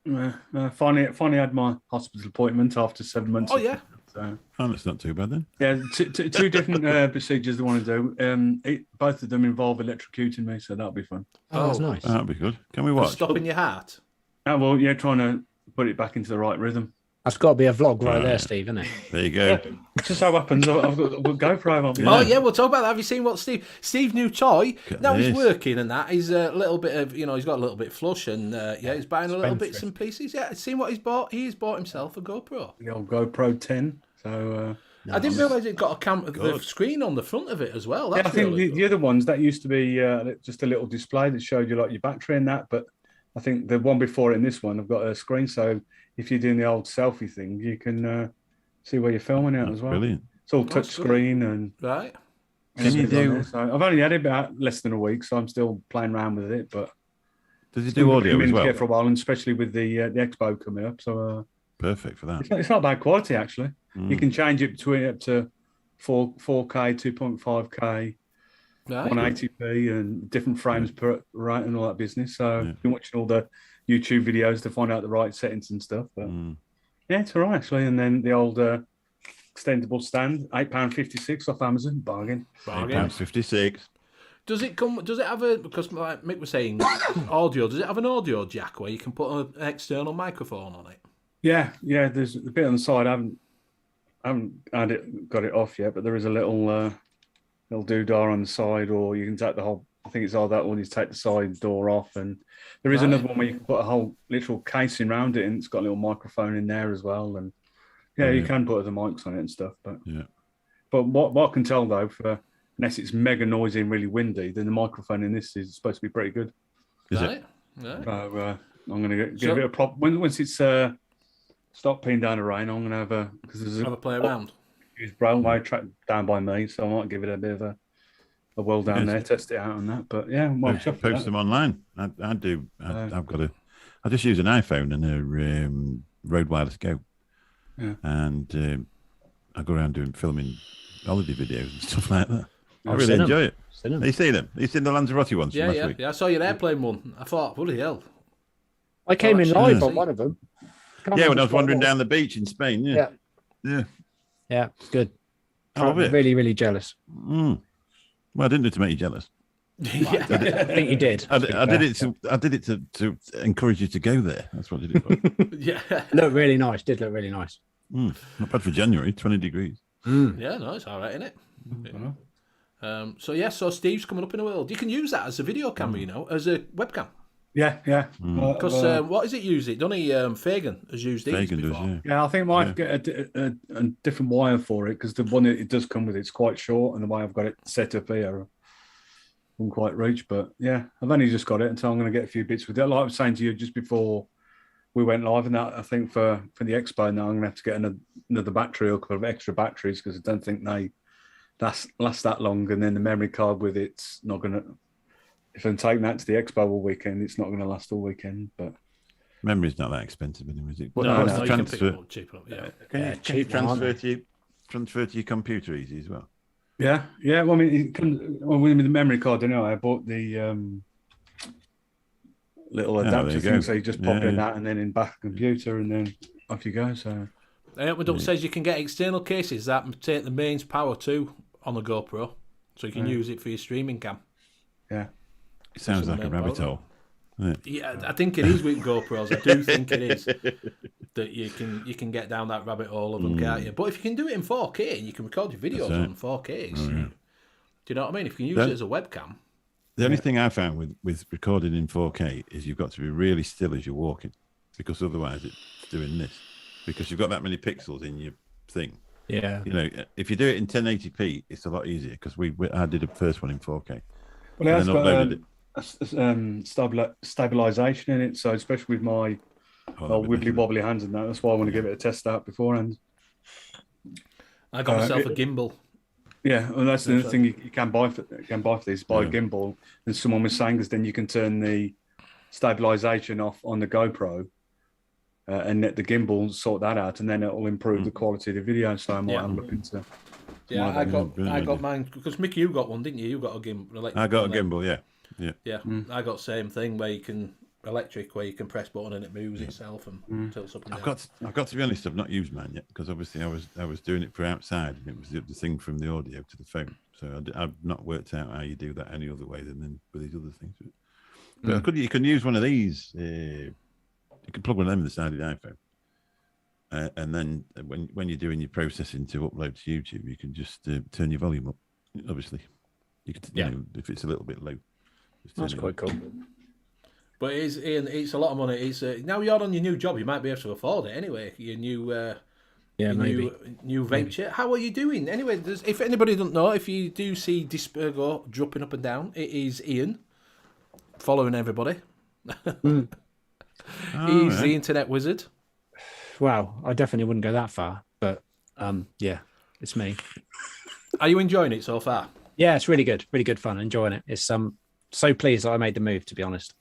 No, finally had my hospital appointment after 7 months. Oh yeah. So That's not too bad then. yeah, two different procedures they want to do. Both of them involve electrocuting me, so that'll be fun. Oh, that's nice. That'd be good. Can we watch? Stopping your heart. Oh, well, yeah, trying to put it back into the right rhythm. That's got to be a vlog right there, Steve, isn't it? There you go. It just so happens I've got GoPro on. Oh yeah, we'll talk about that. Have you seen what Steve's new toy? Now he's this. working and that. He's a little bit of, he's got a little bit flush and he's buying a little bits and pieces. Yeah, seen what he's bought. He's bought himself a GoPro. The old GoPro 10. So I didn't realise it got the screen on the front of it as well. That's yeah, I think really the other ones that used to be just a little display that showed you like your battery and that, but I think the one before it and this one have got a screen, so if you're doing the old selfie thing, you can see where you're filming it as well. Brilliant. It's all touch screen and right. Can you do? So I've only had it about less than a week, so I'm still playing around with it. But Does it do audio as well? For a while, and especially with the expo coming up. So Perfect for that. it's not bad quality actually. You can change it between up to 4K, 2.5K, Right. 180p, and different frames per rate and all that business. So I've been watching all the YouTube videos to find out the right settings and stuff. But yeah, it's all right actually. And then the old extendable stand, £8.56 off Amazon, bargain. £8.56. Does it have a, because like Mick was saying, audio, does it have an audio jack where you can put an external microphone on it? Yeah. There's a bit on the side. I haven't got it off yet, but there is a little doodah on the side, or you can take the whole. I think it's all that one. You take the side door off, and there is another one where you can put a whole literal casing around it, and it's got a little microphone in there as well. And you can put other mics on it and stuff. But what I can tell though, unless it's mega noisy and really windy, then the microphone in this is supposed to be pretty good. Is it? Right. So I'm going to give it a prop once it's stop peeing down the rain. I'm going to have a play around. Use railway track down by me, so I might give it a bit of a whirl down there, test it out on that. But yeah, post them online. I do. I just use an iPhone and a Rode Wireless Go, and I go around filming holiday videos and stuff like that. I really enjoy it. Have you seen them? You seen the Lanzarote ones from last week? Yeah. I saw your airplane one. I thought, bloody hell. I came in live on one of them. When I was wandering down the beach in Spain. Yeah. Yeah, it's good. I'm really, really jealous. Well, I didn't do it to make you jealous. I think you did. I did it to encourage you to go there. That's what I did it for. Yeah. Looked really nice. Did look really nice. Not bad for January, 20 degrees. Yeah, no, it's all right, isn't it? So Steve's coming up in the world. You can use that as a video camera, as a webcam. Yeah. Because what is it using? Donny Fagan has used these Fagan before. does, Yeah, I think I might get a different wire for it, because the one that it does come with it's quite short, and the way I've got it set up here, I wouldn't quite reach. But yeah, I've only just got it, and so I'm going to get a few bits with it. Like I was saying to you just before we went live, and that I think for the expo now I'm going to have to get another battery or a couple of extra batteries, because I don't think they last that long, and then the memory card with it's not going to. If I'm taking that to the expo all weekend, it's not going to last all weekend. But memory's not that expensive anyway, is it? No, the you transfer? can pick it up cheap enough. Yeah. Can you transfer to your computer easy as well? Yeah, yeah. Well, I mean, it comes with the memory card. I bought the little there adapter you thing, go. so you just pop Yeah, in yeah. that and then in back computer, and then off you go. So It says you can get external cases that take the mains power too on the GoPro, so you can use it for your streaming cam. yeah, It sounds like a rabbit hole. Yeah, I think it is with GoPros. I do think it is that you can get down that rabbit hole of them, can't you? But if you can do it in 4K and you can record your videos That's right. on 4K, do you know what I mean? If you can use Then- it as a webcam. The only thing I found with recording in 4K is you've got to be really still as you're walking, because otherwise it's doing this. Because you've got that many pixels in your thing. Yeah. You know, if you do it in 1080p, it's a lot easier, because I did the first one in 4K. well, it has And then uploaded got stabilization in it. So especially with my that'd be wibbly better. wobbly hands and that, that's why I want to give it a test out beforehand. I got myself a gimbal. Yeah, and that's the other thing you can buy for this. Buy a Yeah. gimbal, and someone was saying is then you can turn the stabilization off on the GoPro, and let the gimbal sort that out, and then it'll improve the quality of the video. So I might Yeah. have a look into. Yeah, Well, I got mine because Mickey, you got one, didn't you? You got a gimbal. I got a gimbal, yeah. Yeah, I got same thing where you can electric, where you can press button and it moves itself and tilts up and down. I've got to be honest, I've not used mine yet, because obviously I was doing it for outside, and it was the thing from the audio to the phone. So I've not worked out how you do that any other way than with these other things. But you can use one of these. You can plug one of them in the side of the iPhone. And then when you're doing your processing to upload to YouTube, you can just turn your volume up. Obviously, you can, you know, if it's a little bit low. just turn That's it quite up. cool. But it is, Ian, it's a lot of money. It's now you're on your new job, you might be able to afford it anyway. Your new new vape shit. How are you doing? Anyway, if anybody doesn't know, if you do see Dispergo dropping up and down, it is Ian following everybody. He's the internet wizard. Wow, I definitely wouldn't go that far, but yeah, it's me. Are you enjoying it so far? Yeah, it's really good fun. Enjoying it. It's so pleased that I made the move, to be honest,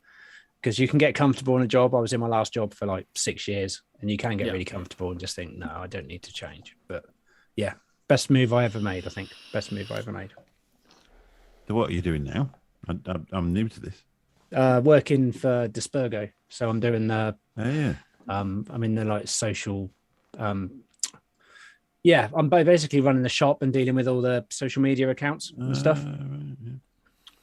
because you can get comfortable in a job. I was in my last job for like 6 years, and you can get really comfortable and just think, no, I don't need to change. But yeah, best move I ever made. I think best move I ever made. So what are you doing now? I'm new to this. Working for Dispergo, so I'm doing the. Oh, yeah. I'm in the like social. Yeah, I'm basically running the shop and dealing with all the social media accounts and stuff. Right, yeah.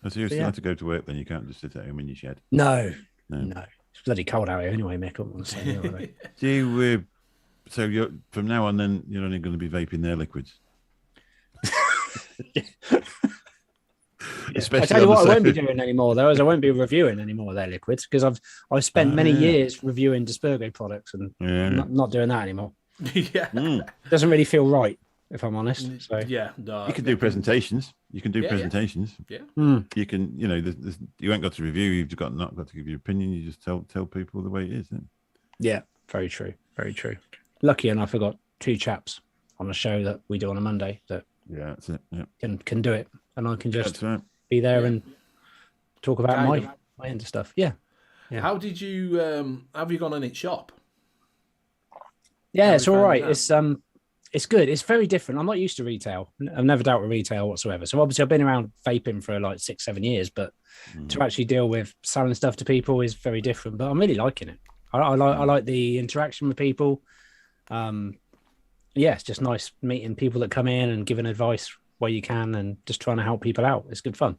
So you still have to go to work then? You can't just sit at home in your shed? No. It's bloody cold out here anyway, Mick. I don't want to say no, right? Do you, so you're from now on then you're only going to be vaping their liquids? I tell you what, I won't be doing anymore though, is I won't be reviewing any more of their liquids, because I've spent many years reviewing Dispergo products and not doing that anymore. Yeah. Doesn't really feel right, if I'm honest. So Yeah, no. You can do presentations. You can do presentations. Yeah. You can, you know, you ain't got to review. You've not got to give your opinion. You just tell people the way it is. Isn't it? Yeah, very true. Very true. Lucky enough, I got 2 chaps on a show that we do on a Monday that that's it. Yeah, can do it, and I can just that's right. be there and talk about my end of stuff. Yeah. How did you have you gone in its shop? Yeah, it's all right. that? It's good. It's very different. I'm not used to retail. I've never dealt with retail whatsoever. So obviously I've been around vaping for like 6-7 years, but to actually deal with selling stuff to people is very different. But I'm really liking it. I like the interaction with people. Yeah, it's just nice meeting people that come in and giving advice where you can and just trying to help people out. It's good fun.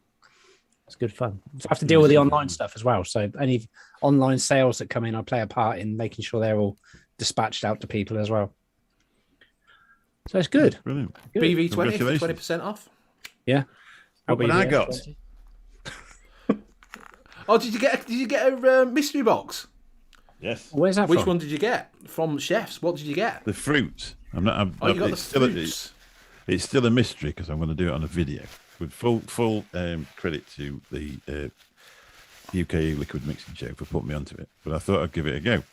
It's good fun. So I have to deal with the online stuff as well. So any online sales that come in, I play a part in making sure they're all dispatched out to people as well. So it's good. Brilliant. Good. BV20 for 20% off. Yeah. What I got? Oh, did you get a mystery box? Yes. Where's that Which from? one did you get? From Chefs. What did you get? The fruits. You got the it's still fruits. it's still a mystery because I'm going to do it on a video with full credit to the UK Liquid Mixing Show for putting me onto it. But I thought I'd give it a go.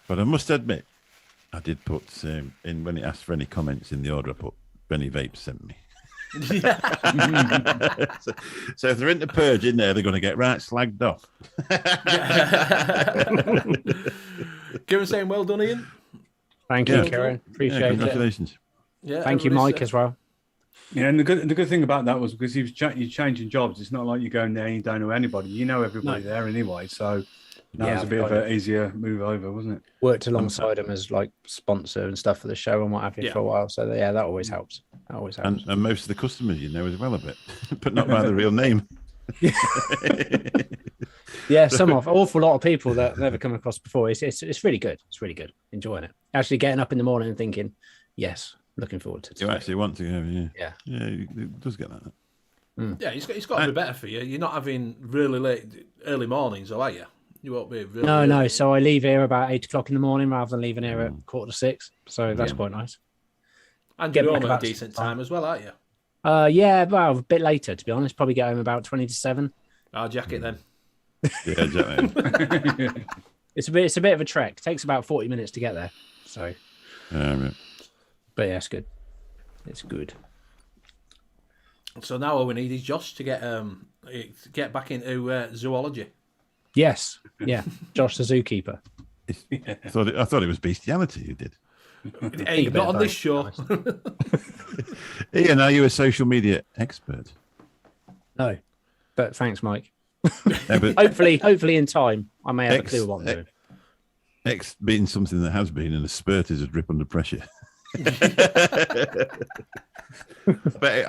But I must admit, I did put in when it asked for any comments in the order, I put Benny Vape sent me. so if they're into purge in there, they're going to get right slagged off. Kieran saying well done, Ian. Thank you, Karen. Appreciate it. Congratulations. Yeah, Thank you, everybody's, Mike, as well. Yeah, and the good thing about that was because you're changing jobs. It's not like you're going there and you don't know anybody. You know everybody there anyway. So that was a bit of an easier move over, wasn't it? Worked alongside him as like sponsor and stuff for the show and what have you for a while. So yeah, that always helps. That always helps. And most of the customers you know as well a bit, but not by the real name. Yeah, awful lot of people that I've never come across before. It's really good. It's really good. Enjoying it. Actually getting up in the morning and thinking, yes, looking forward to it. You actually want to go, yeah. Yeah, it does get that. Yeah, it's got to be better for you. You're not having really early mornings, though, are you? You won't be really No. So I leave here about 8 o'clock in the morning rather than leaving here at 5:45. So that's quite nice. And get home at a decent time as well, aren't you? Yeah, well, a bit later, to be honest. Probably get home about 20 to 7. I'll jack it then. Yeah, exactly. It's a bit of a trek. It takes about 40 minutes to get there. So, Right. but yeah, it's good. It's good. So now all we need is Josh to get back into zoology. Yes, yeah. Josh the zookeeper. I thought it was bestiality you did. Hey, not on this show. Ian, are you a social media expert? No, but thanks, Mike. Yeah, but Hopefully in time, I may have a clue what I'm doing. X being something that has been, and a spurt is a drip under pressure. I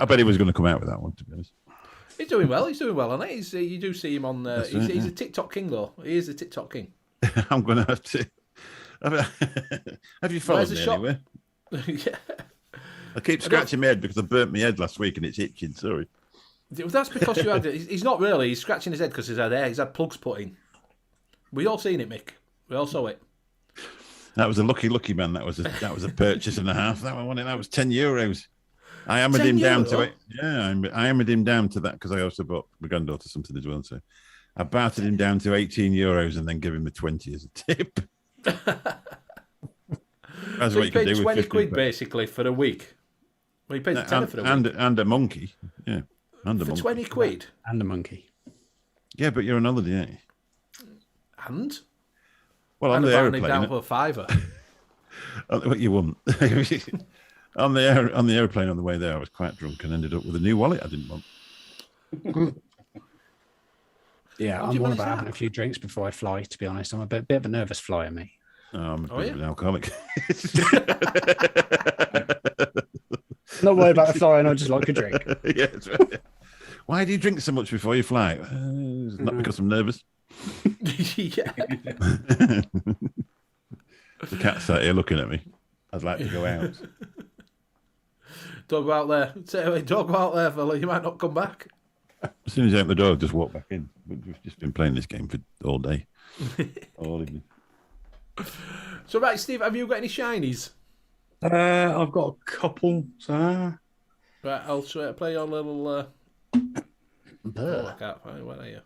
bet he was going to come out with that one, to be honest. He's doing well, on it. You do see him on... he's a TikTok king, though. He is a TikTok king. I'm going to have to... Have you followed me anywhere? Yeah. I keep scratching my head because I burnt my head last week and it's itching, sorry. That's because you had... He's not really. He's scratching his head because he's had plugs put in. We all seen it, Mick. We all saw it. That was a lucky man. That was a purchase and a half. That was €10. I hammered him down to it. Yeah, I hammered him down to that because I also bought my granddaughter something as well. So I bartered him down to €18 and then gave him a 20 as a tip. That's so what you paid 20 quid £50. basically for a week. Well, you paid a tenner for a week. And a monkey. Yeah. And a for monkey. 20 quid? And a monkey. Yeah, but you're on holiday, aren't you? And? Well, on the aeroplane. Down for a fiver. What you want. on the aeroplane on the way there, I was quite drunk and ended up with a new wallet I didn't want. Yeah, I'm all about having a few drinks before I fly, to be honest. I'm a bit of a nervous flyer, me. I'm a bit of an alcoholic. Not worried about the flying, I just like a drink. Yeah, that's right. Why do you drink so much before you fly? It's not because I'm nervous. Yeah. The cat's sat here looking at me. I'd like to go out. Don't go out there. Don't go out there, fella. You might not come back. As soon as I open the door, I'll just walk back in. We've just been playing this game for all day. All evening. So, right, Steve, have you got any shinies? I've got a couple. So. Right, I'll play your little... I can't find it. Where are you?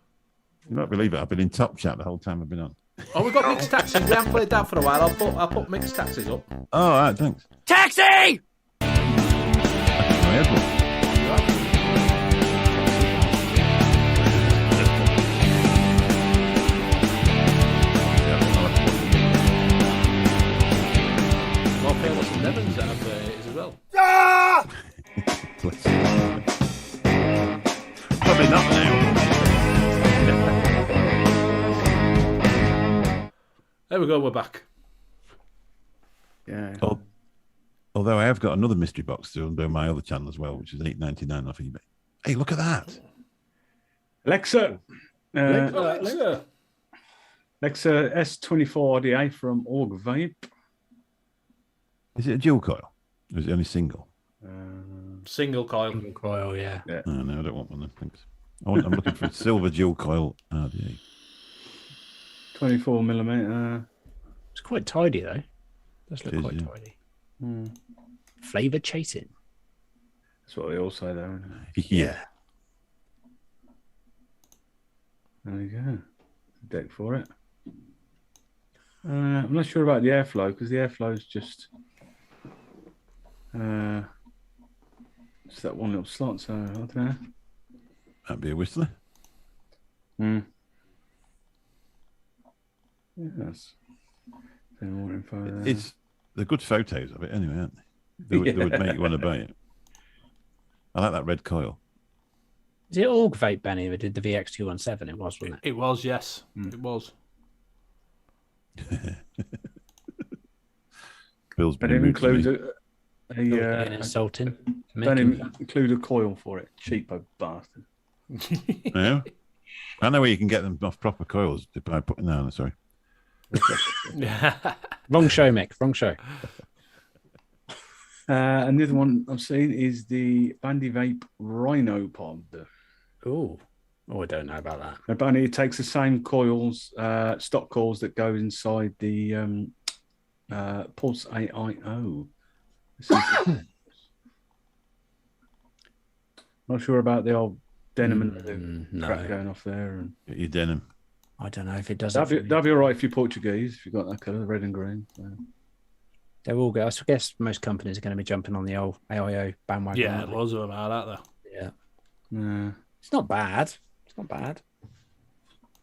You won't believe it. I've been in Top Chat the whole time I've been on. Oh, we've got mixed taxis. We haven't played that for a while. I'll put mixed taxis up. Oh, all right, thanks. Taxi! More famous than Nevins that have it as well. Probably not now. There we go, we're back. Yeah. Although I have got another mystery box to do my other channel as well, which is $8.99 off eBay. Hey, look at that. Alexa. Alexa. Alexa S24RDA from Org Vape. Is it a dual coil? Or is it only single? Single coil. Single coil, yeah. Oh, no, I don't want one then. Thanks. I'm looking for a silver dual coil RDA. 24mm. It's quite tidy, though. Does look quite yeah. tidy. Flavor chasing. That's what they all say, though. Yeah. There you go. Deck for it. I'm not sure about the airflow because the airflow is just it's that one little slot. So I don't know. That'd be a whistler. Yes. More info there. They're good photos of it anyway, aren't they? They would make you want to buy it. I like that red coil. Is it Org Vape, Benny, that did the VX217? It was, wasn't it? It was, yes. It was. Bill's But been it rude to me. includes Insulting. don't even include a coil for it. Cheapo bastard. Yeah. I know where you can get them off proper coils. No, sorry. Wrong show, Mick. Wrong show. Another one I've seen is the Bandy Vape Rhino Pod. Ooh. Oh, I don't know about that. Apparently, it takes the same coils, stock coils that go inside the Pulse AIO. Not sure about the old denim and the crap going off there. And Get your denim. I don't know if it does. that'd be all right if you're Portuguese, if you've got that colour, red and green. So. They're all good. I guess most companies are going to be jumping on the old AIO bandwagon. Yeah, aren't they? loads of them are, aren't Yeah. Yeah. It's not bad. It's not bad.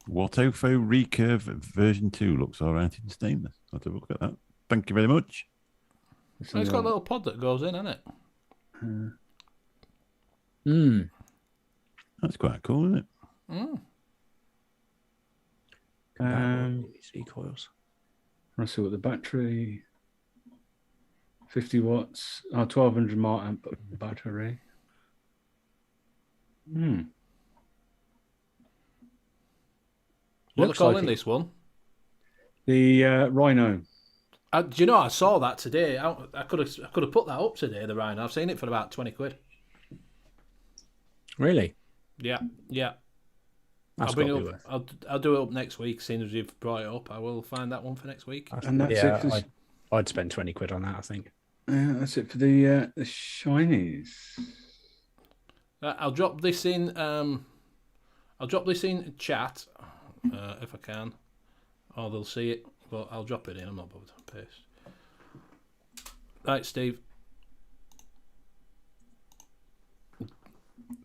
Watofo Recurve version 2 looks all right in stainless. I'll have a look at that. Thank you very much. It's got a little pod that goes in, hasn't it? That's quite cool, isn't it? These coils. Let's see what the battery. 50 watts. 1200 mAh amp battery. What Looks they calling like this one? The Rhino. Do you know, I saw that today. I could have put that up today, the Rhino. I've seen it for about 20 quid. Really? Yeah. That's I'll bring it gotta be up. I'll do it up next week. As soon as you've brought it up, I will find that one for next week. And that's it. For, I'd spend 20 quid on that, I think. that's it for the shinies. I'll drop this in. I'll drop this in chat if I can, or they'll see it. But I'll drop it in. I'm not bothered. Paste. Right, Steve.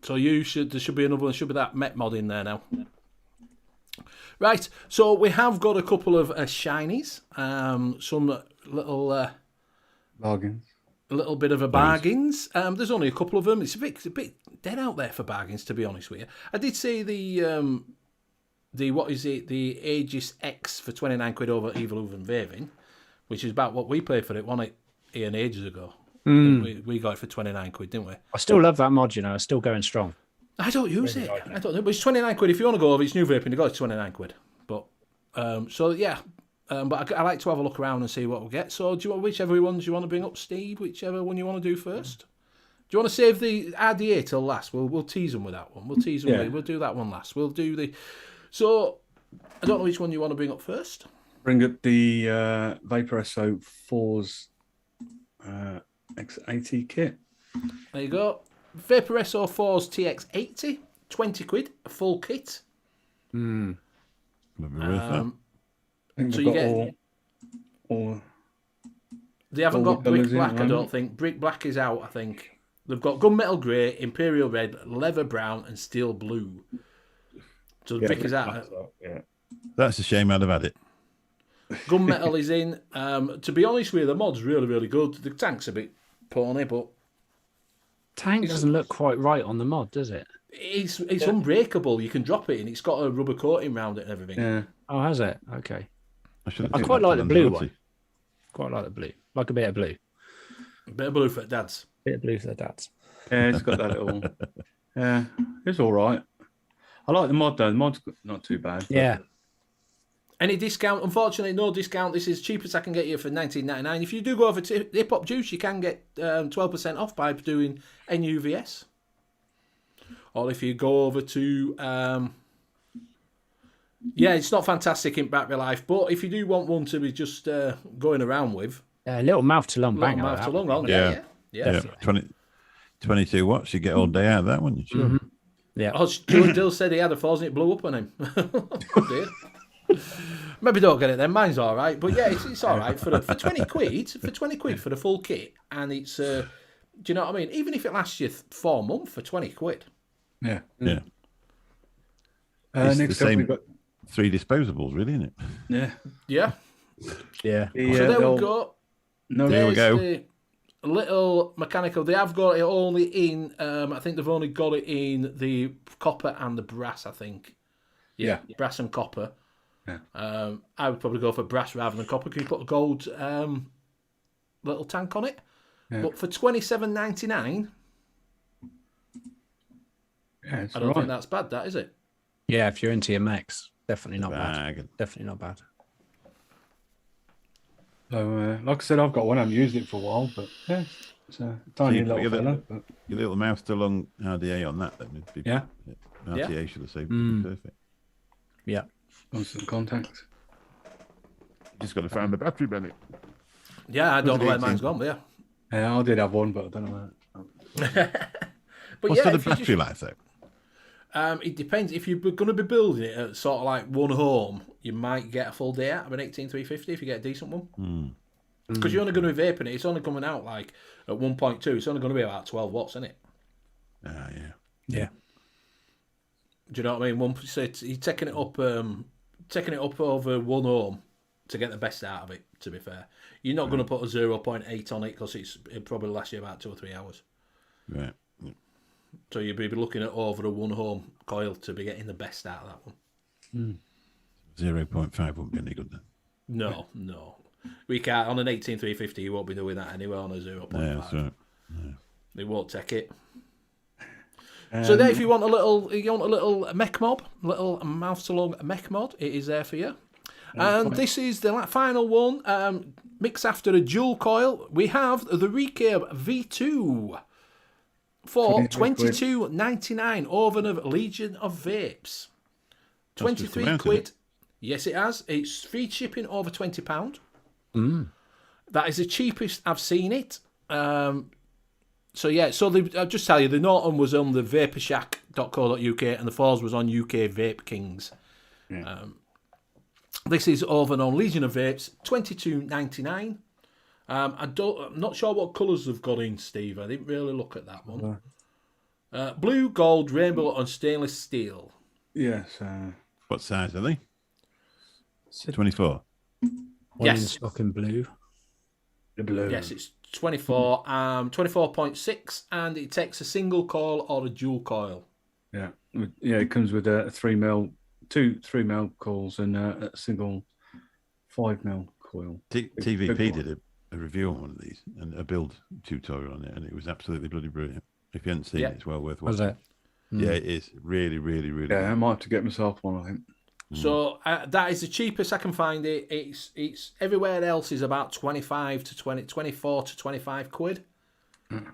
So there should be another one. Should be that Met mod in there now. Right. So we have got a couple of shinies. Some little. Bargains. A little bit of a bargains. There's only a couple of them. It's a bit dead out there for bargains, to be honest with you. I did see the what is it? The Aegis X for 29 quid over Evolution Vaping, which is about what we paid for it, wasn't it? Ian, ages ago. We got it for 29 quid, didn't we? I still love that mod, It's still going strong. I don't use it. I don't know. But it's 29 quid. If you want to go over, it's new vaping. You got it 29 quid. But so yeah. But I like to have a look around and see what we get. So do you want whichever ones you want to bring up, Steve? Whichever one you want to do first. Do you want to save the RDA till last? We'll tease them with that one. We'll tease them. We'll do that one last. We'll do the. So I don't know which one you want to bring up first. Bring up the Vapor SO 4's X80 kit. There you go. Vapor SO4's TX80, 20 quid, a full kit. Maybe worth that. I think So they've you got get- all They haven't All got the Brick colours in Black, I it, don't right? think. Brick Black is out, I think. They've got Gunmetal Grey, Imperial Red, Leather Brown, and Steel Blue. So the Brick is out. Yeah. That's a shame I'd have had it. Gunmetal is in. To be honest with you, the mod's really, really good. The tank's a bit pony, but Tank doesn't look quite right on the mod, does it? it's unbreakable. You can drop it in. It's got a rubber coating around it and everything. Yeah. Oh, has it? Okay. should I take quite that like to the blue Lanzarote. one. Quite like the blue. Like a bit of blue. A bit of blue for dads. Bit of blue for the dads. Yeah, it's got that little. Yeah, it's all right. I like the mod though. The mod's not too bad. Yeah. Any discount? Unfortunately, no discount. This is cheapest I can get you for $19.99. If you do go over to Hip Hop Juice, you can get 12% off by doing N.U.V.S. Or if you go over to... yeah, it's not fantastic in battery life, but if you do want one to be just going around with... A little mouth to lung banger. mouth to lung on, Yeah. yeah. 22 watts, you get all day out of that one. Sure. Mm-hmm. Yeah. Oh, Dill said he had a Falls and it blew up on him. Oh, dear. Maybe don't get it then. Mine's all right, but yeah, it's all right for 20 quid. For 20 quid for the full kit, and it's do you know what I mean? Even if it lasts you 4 months for 20 quid. Yeah. Yeah. It's Next the up, same we've got 3 disposables, really, isn't it? yeah. Yeah. Yeah. The, So there the we old- go. No, There we There's go. the a little mechanical. They have got it only in. I think they've only got it in the copper and the brass. I think. Yeah. Brass and copper. Yeah. I would probably go for brass rather than copper. Can you put a gold little tank on it? Yeah. But for $27.99, Yeah, I don't think that's bad. That is it. Yeah, if you're into your mechs, definitely not bad. Bag. Definitely not bad. So, like I said, I've got one. I haven't used it for a while, but yeah, it's a tiny So little you fella. But Your little mouse still on RDA on that, then? It'd be, Yeah. RTA should have said perfect. Yeah. constant contact. Just got to find the battery, Bennett. Yeah, I don't know where mine's gone, but yeah. Yeah, I did have one, but I don't know where. But What's yeah, the if you battery just- life, though? It depends. If you're going to be building it at sort of like one home, you might get a full day out of an 18350 if you get a decent one. Because you're only going to be vaping it. It's only coming out like at 1.2. It's only going to be about 12 watts, isn't it? Ah, yeah. Yeah. Do you know what I mean? So you're taking it up over one home to get the best out of it. To be fair, you're not going to put a 0.8 on it because it probably lasts you about 2 or 3 hours. Right. So you'd be looking at over a one home coil to be getting the best out of that one. 0.5 wouldn't be any good then. No. We can't on an 18350. You won't be doing that anyway on a 0.5. Yeah, that's right. They won't take it. So there, if you want a little mech mod, little mouth to lung mech mod, it is there for you. And this is the final one. Mix after a dual coil. We have the Recurve V2 for $22.99 over of Legion of Vapes. 23 quid. Yes, it has. It's free shipping over £20. That is the cheapest I've seen it. So yeah, I'll just tell you, the Norton was on the vaporshack.co.uk and the Falls was on UK Vape Kings. Yeah. This is over on Legion of Vapes, $22.99. I'm not sure what colours they've got in, Steve. I didn't really look at that one. Blue, gold, rainbow, and stainless steel. Yes. What size are they? 24. One in stock in blue. The blue. Yes, it's 24, 24.6, and it takes a single coil or a dual coil. Yeah. It comes with a 2 3mm coils and a single 5mm coil. TVP did a review on one of these and a build tutorial on it, and it was absolutely bloody brilliant. If you haven't seen it, it's well worth watching. Was it? Yeah, it is really, really, really. Yeah, I good. might have to get myself one, I think. So that is the cheapest I can find it. It's everywhere else is about 24 to 25 quid. Maybe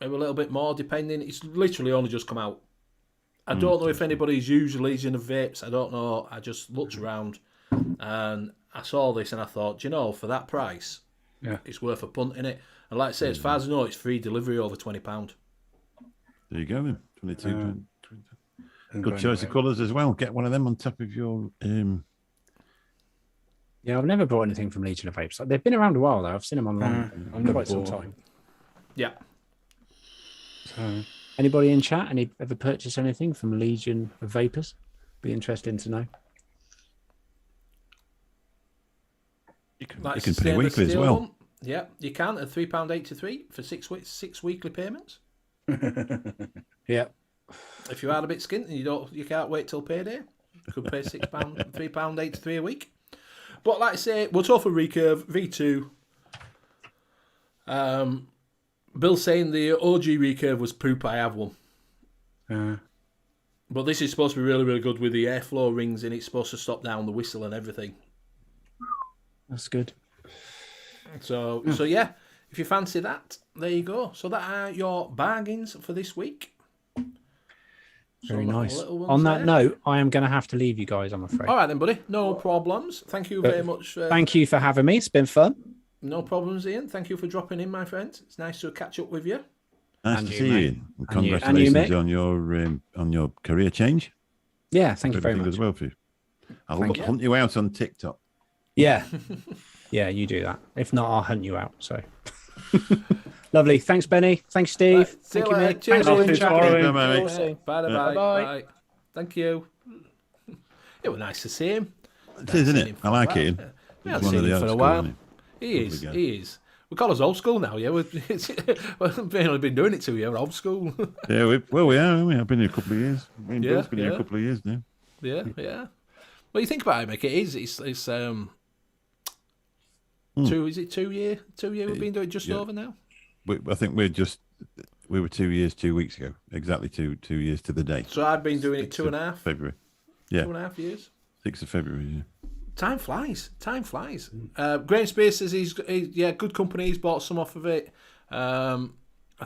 a little bit more depending. It's literally only just come out. I don't know if anybody's used Legion of Vapes. I don't know. I just looked around and I saw this and I thought, for that price, it's worth a punt in it. And like I say, as far as I know, it's free delivery over £20. There you go, then. 22. Good choice of colours as well. Get one of them on top of your. Yeah, I've never bought anything from Legion of Vapes. They've been around a while though. I've seen them online I've never quite some bought. time. Yeah. So, Anybody in chat? Ever purchased anything from Legion of Vapors? Be interesting to know. You can That's pay stainless weekly as steel well. one. Yeah, you can at £3.83 for 6 weekly payments. Yeah. If you are a bit skint and you can't wait till payday, you could pay £6, £3.83 a week. But like I say, we'll talk for Recurve V2. Bill's saying the OG Recurve was poop. I have one, but this is supposed to be really, really good with the airflow rings in. It's supposed to stop down the whistle and everything. That's good. So yeah, if you fancy that, there you go. So that are your bargains for this week. Very So nice. little ones On that there. note, I am going to have to leave you guys, I'm afraid. All right then, buddy. No problems. Thank you very much. Thank you for having me. It's been fun. No problems, Ian. Thank you for dropping in, my friend. It's nice to catch up with you. Nice And to you, see mate. you. And And you, congratulations Mick. on your career change. Yeah, thank you very Everything much. as well for you. I'll Thank you. hunt you out on TikTok. Yeah. Yeah, you do that. If not, I'll hunt you out. So lovely. Thanks, Benny. Thanks, Steve. Right, see Thank you you, later. mate. Cheers, Thanks for Ian. the chat. Bye, mate. Awesome. Bye. Bye-bye. Thank you. It was nice to see him. It is, isn't it? I like it. We haven't seen him for a while. He is. We call us old school now, yeah. We've only been doing it 2 years, we're old school. Yeah, we are. Haven't we? I've been here a couple of years. Me and Bill's been here yeah. a couple of years now. Yeah. Well, you think about it, Mick. It's 2 is it 2 year? 2 year we've been doing just over now. I think we were 2 years 2 weeks ago. Exactly 2 years to the day. So I've been doing it 2.5 February. Yeah, 2.5 years. 6th of February. Yeah. Time flies. Graham Spears says he's good company. He's bought some off of it. I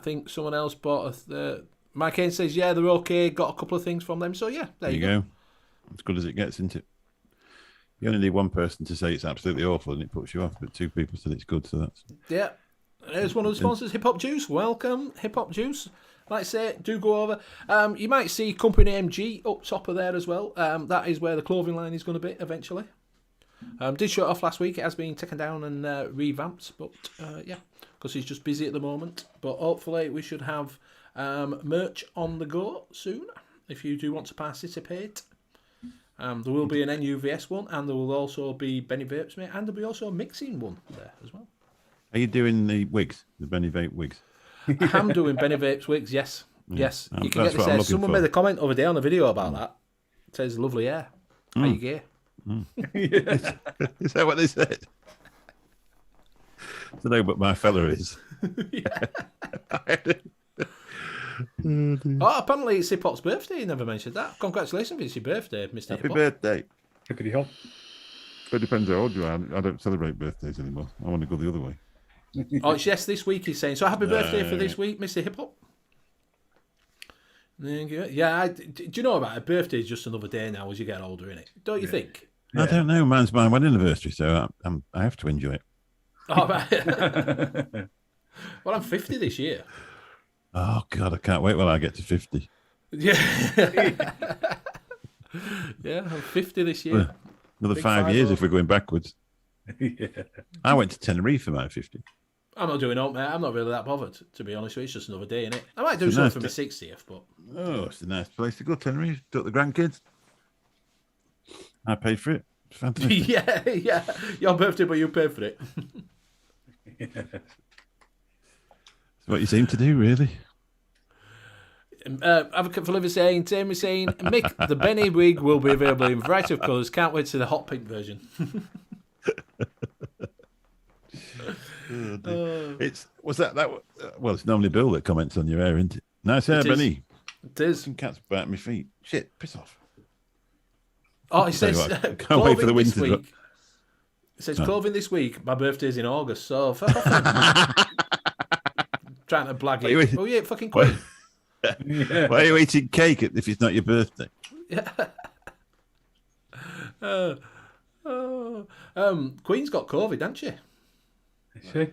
think someone else bought Mike Hain says, yeah, they're okay. Got a couple of things from them. So, yeah, there you go. As good as it gets, isn't it? You only need one person to say it's absolutely awful and it puts you off, but 2 people said it's good, so that's... Yeah. There's one of the sponsors, Hip Hop Juice. Welcome, Hip Hop Juice. Like I say, do go over. You might see Company MG up top of there as well. That is where the clothing line is going to be eventually. Did show it off last week. It has been taken down and revamped, but because he's just busy at the moment. But hopefully we should have merch on the go soon if you do want to participate. There will be an N.U.V.S one, and there will also be Benny Vapes, mate, and there'll be also a mixing one there as well. Are you doing the wigs, the Benny Vape wigs? I am doing Benny Vapes wigs, yes. Yes. You can get this there. Someone made a comment over there on the video about that. It says, lovely hair. How you gay? Is that what they said? I don't know, but my fella is. Oh, apparently it's Hip Hop's birthday. You never mentioned that. Congratulations, it's your birthday, Mr. Happy Hip Hop. birthday. Hippity hop. It depends how old you are. I don't celebrate birthdays anymore. I want to go the other way. Oh, it's yes this week, he's saying. So happy birthday for this week, Mr. Hip Hop. Yeah, do you know about it? Birthday is just another day now as you get older, innit? Don't you think? I don't know. Mine's my wedding anniversary, so I have to enjoy it. Oh, right. Well, I'm 50 this year. Oh, God, I can't wait till I get to 50. Yeah. Yeah, I'm 50 this year. Another Big 5 years 5-0. if we're going backwards. I went to Tenerife for my 50. I'm not doing it, mate. I'm not really that bothered, to be honest with you. It's just another day, innit? I might do something for my 60th, but... Oh, it's a nice place to go, Tenerife. Took the grandkids. I paid for it. It's fantastic. yeah. Your birthday, but you paid for it. It's what you seem to do, really. Advocate for Liver saying, Tammy saying, Mick, the Benny wig will be available in a variety of colours. Can't wait to see the hot pink version. It's it's normally Bill that comments on your hair, isn't it? Nice hair, Benny. It is. Some cats biting my feet. Shit, piss off. Oh, he says Can't wait for the winter. Week. It says clothing this week. My birthday's in August, so fuck off. Trying to blag it. Oh yeah, fucking Queen. Why are you eating cake if it's not your birthday? Yeah. Queen's got COVID, hasn't she? Is she?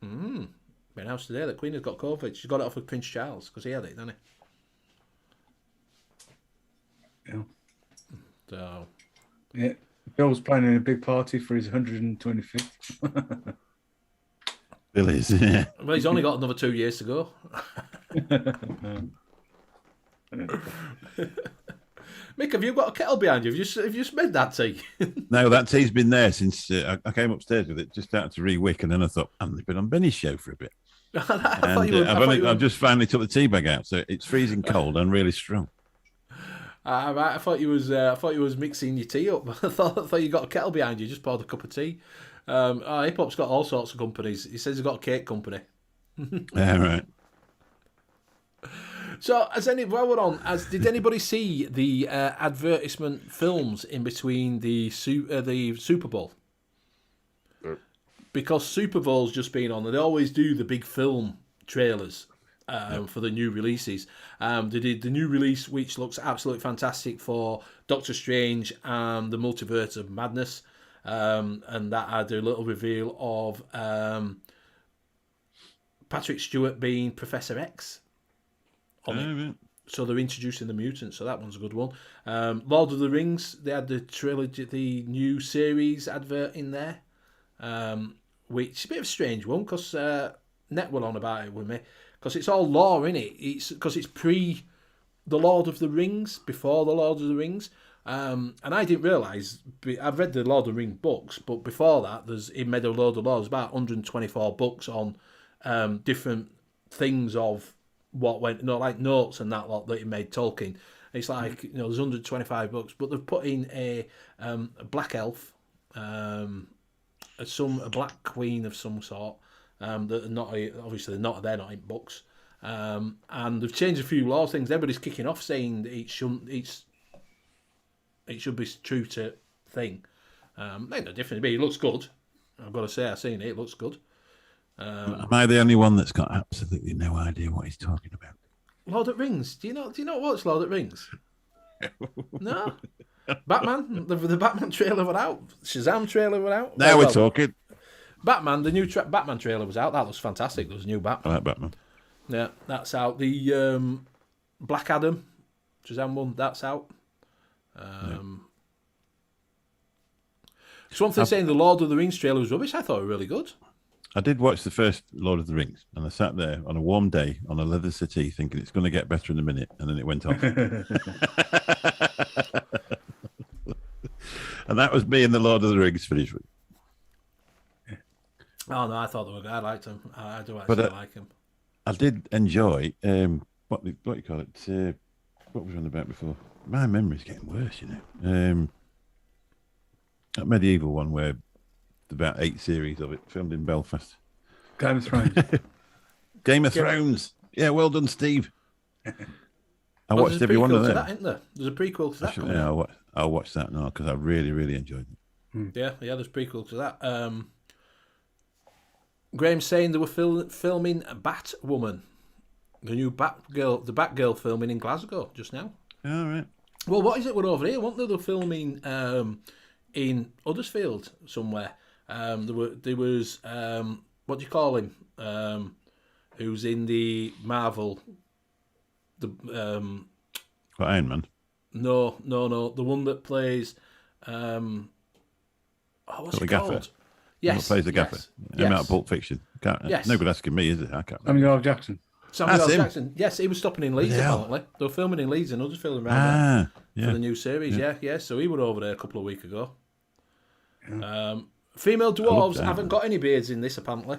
Been announced today that Queen has got COVID. She got it off of Prince Charles because he had it, didn't he? Yeah. So. Yeah. Bill's planning a big party for his 125th. Bill is, yeah. Well, he's only got another 2 years to go. Mick, have you got a kettle behind you? Have you made that tea? No, that tea's been there since I came upstairs with it, just started to re-wick, and then I thought, they've been on Benny's show for a bit. I've just finally took the tea bag out, so it's freezing cold and really strong. Right, I thought you was mixing your tea up. I thought you got a kettle behind you. Just poured a cup of tea. Hip Hop's got all sorts of companies. He says he's got a cake company. Yeah, right. So, did anybody see the advertisement films in between the Super Bowl? Because Super Bowl's just been on, and they always do the big film trailers for the new releases. They did the new release, which looks absolutely fantastic for Doctor Strange and the Multiverse of Madness, and that had a little reveal of Patrick Stewart being Professor X. So they're introducing the mutants, so that one's a good one. Lord of the Rings, they had the trilogy, the new series advert in there, which is a bit of a strange one because Net were on about it with me, because it's all lore in it. It's because it's pre the Lord of the Rings, before the Lord of the Rings. And I didn't realise, I've read the Lord of the Rings books, but before that, he made a load of laws, about 124 books on different things of what went, like notes and that lot that he made Tolkien. It's like, there's 125 books, but they've put in a black elf, a black queen of some sort, that are not, obviously they're not in books. And they've changed a few laws, things. Everybody's kicking off saying that it should be true to thing. Ain't no difference, but it looks good. I've got to say, I've seen it. It looks good. Am I the only one that's got absolutely no idea what he's talking about? Lord of the Rings. Do you not watch Lord of the Rings? No. Batman. The Batman trailer went out. Shazam trailer went out. Now we're talking. Batman. The new Batman trailer was out. That looks fantastic. There was a new Batman. I like Batman. Yeah, that's out. The Black Adam, Shazam one. That's out. Something saying the Lord of the Rings trailer was rubbish. I thought it was really good. I did watch the first Lord of the Rings, and I sat there on a warm day on a leather settee thinking it's going to get better in a minute, and then it went off. And that was me and the Lord of the Rings finished with. Oh, no, I thought they were good. I liked them. I do actually like them. I did enjoy, what do you call it? What was we on about before? My memory's getting worse, That medieval one where about 8 series of it filmed in Belfast. Game of Thrones. Game of Thrones. Yeah, well done, Steve. I watched every one of them. That, isn't there? There's a prequel to that. Yeah, I'll watch that now because I really, really enjoyed it. Yeah, there's a prequel to that. Graham's saying they were filming Batwoman, the new Batgirl filming in Glasgow just now. All right. Well, what is it? We're over here. Weren't they? They're filming in Huddersfield somewhere. There was what do you call him? Who's in the Marvel? Iron Man. No. The one that plays. What's it called? Yes. Plays the gaffer. Yes. Out of Pulp Fiction. Yes. No good asking me, is it? I can't. Samuel L. Jackson. Samuel L. Jackson. Yes, he was stopping in Leeds apparently. They were filming in Leeds and Huddersfield around there for the new series. Yeah. So he were over there a couple of weeks ago. Female dwarves haven't got any beards in this apparently.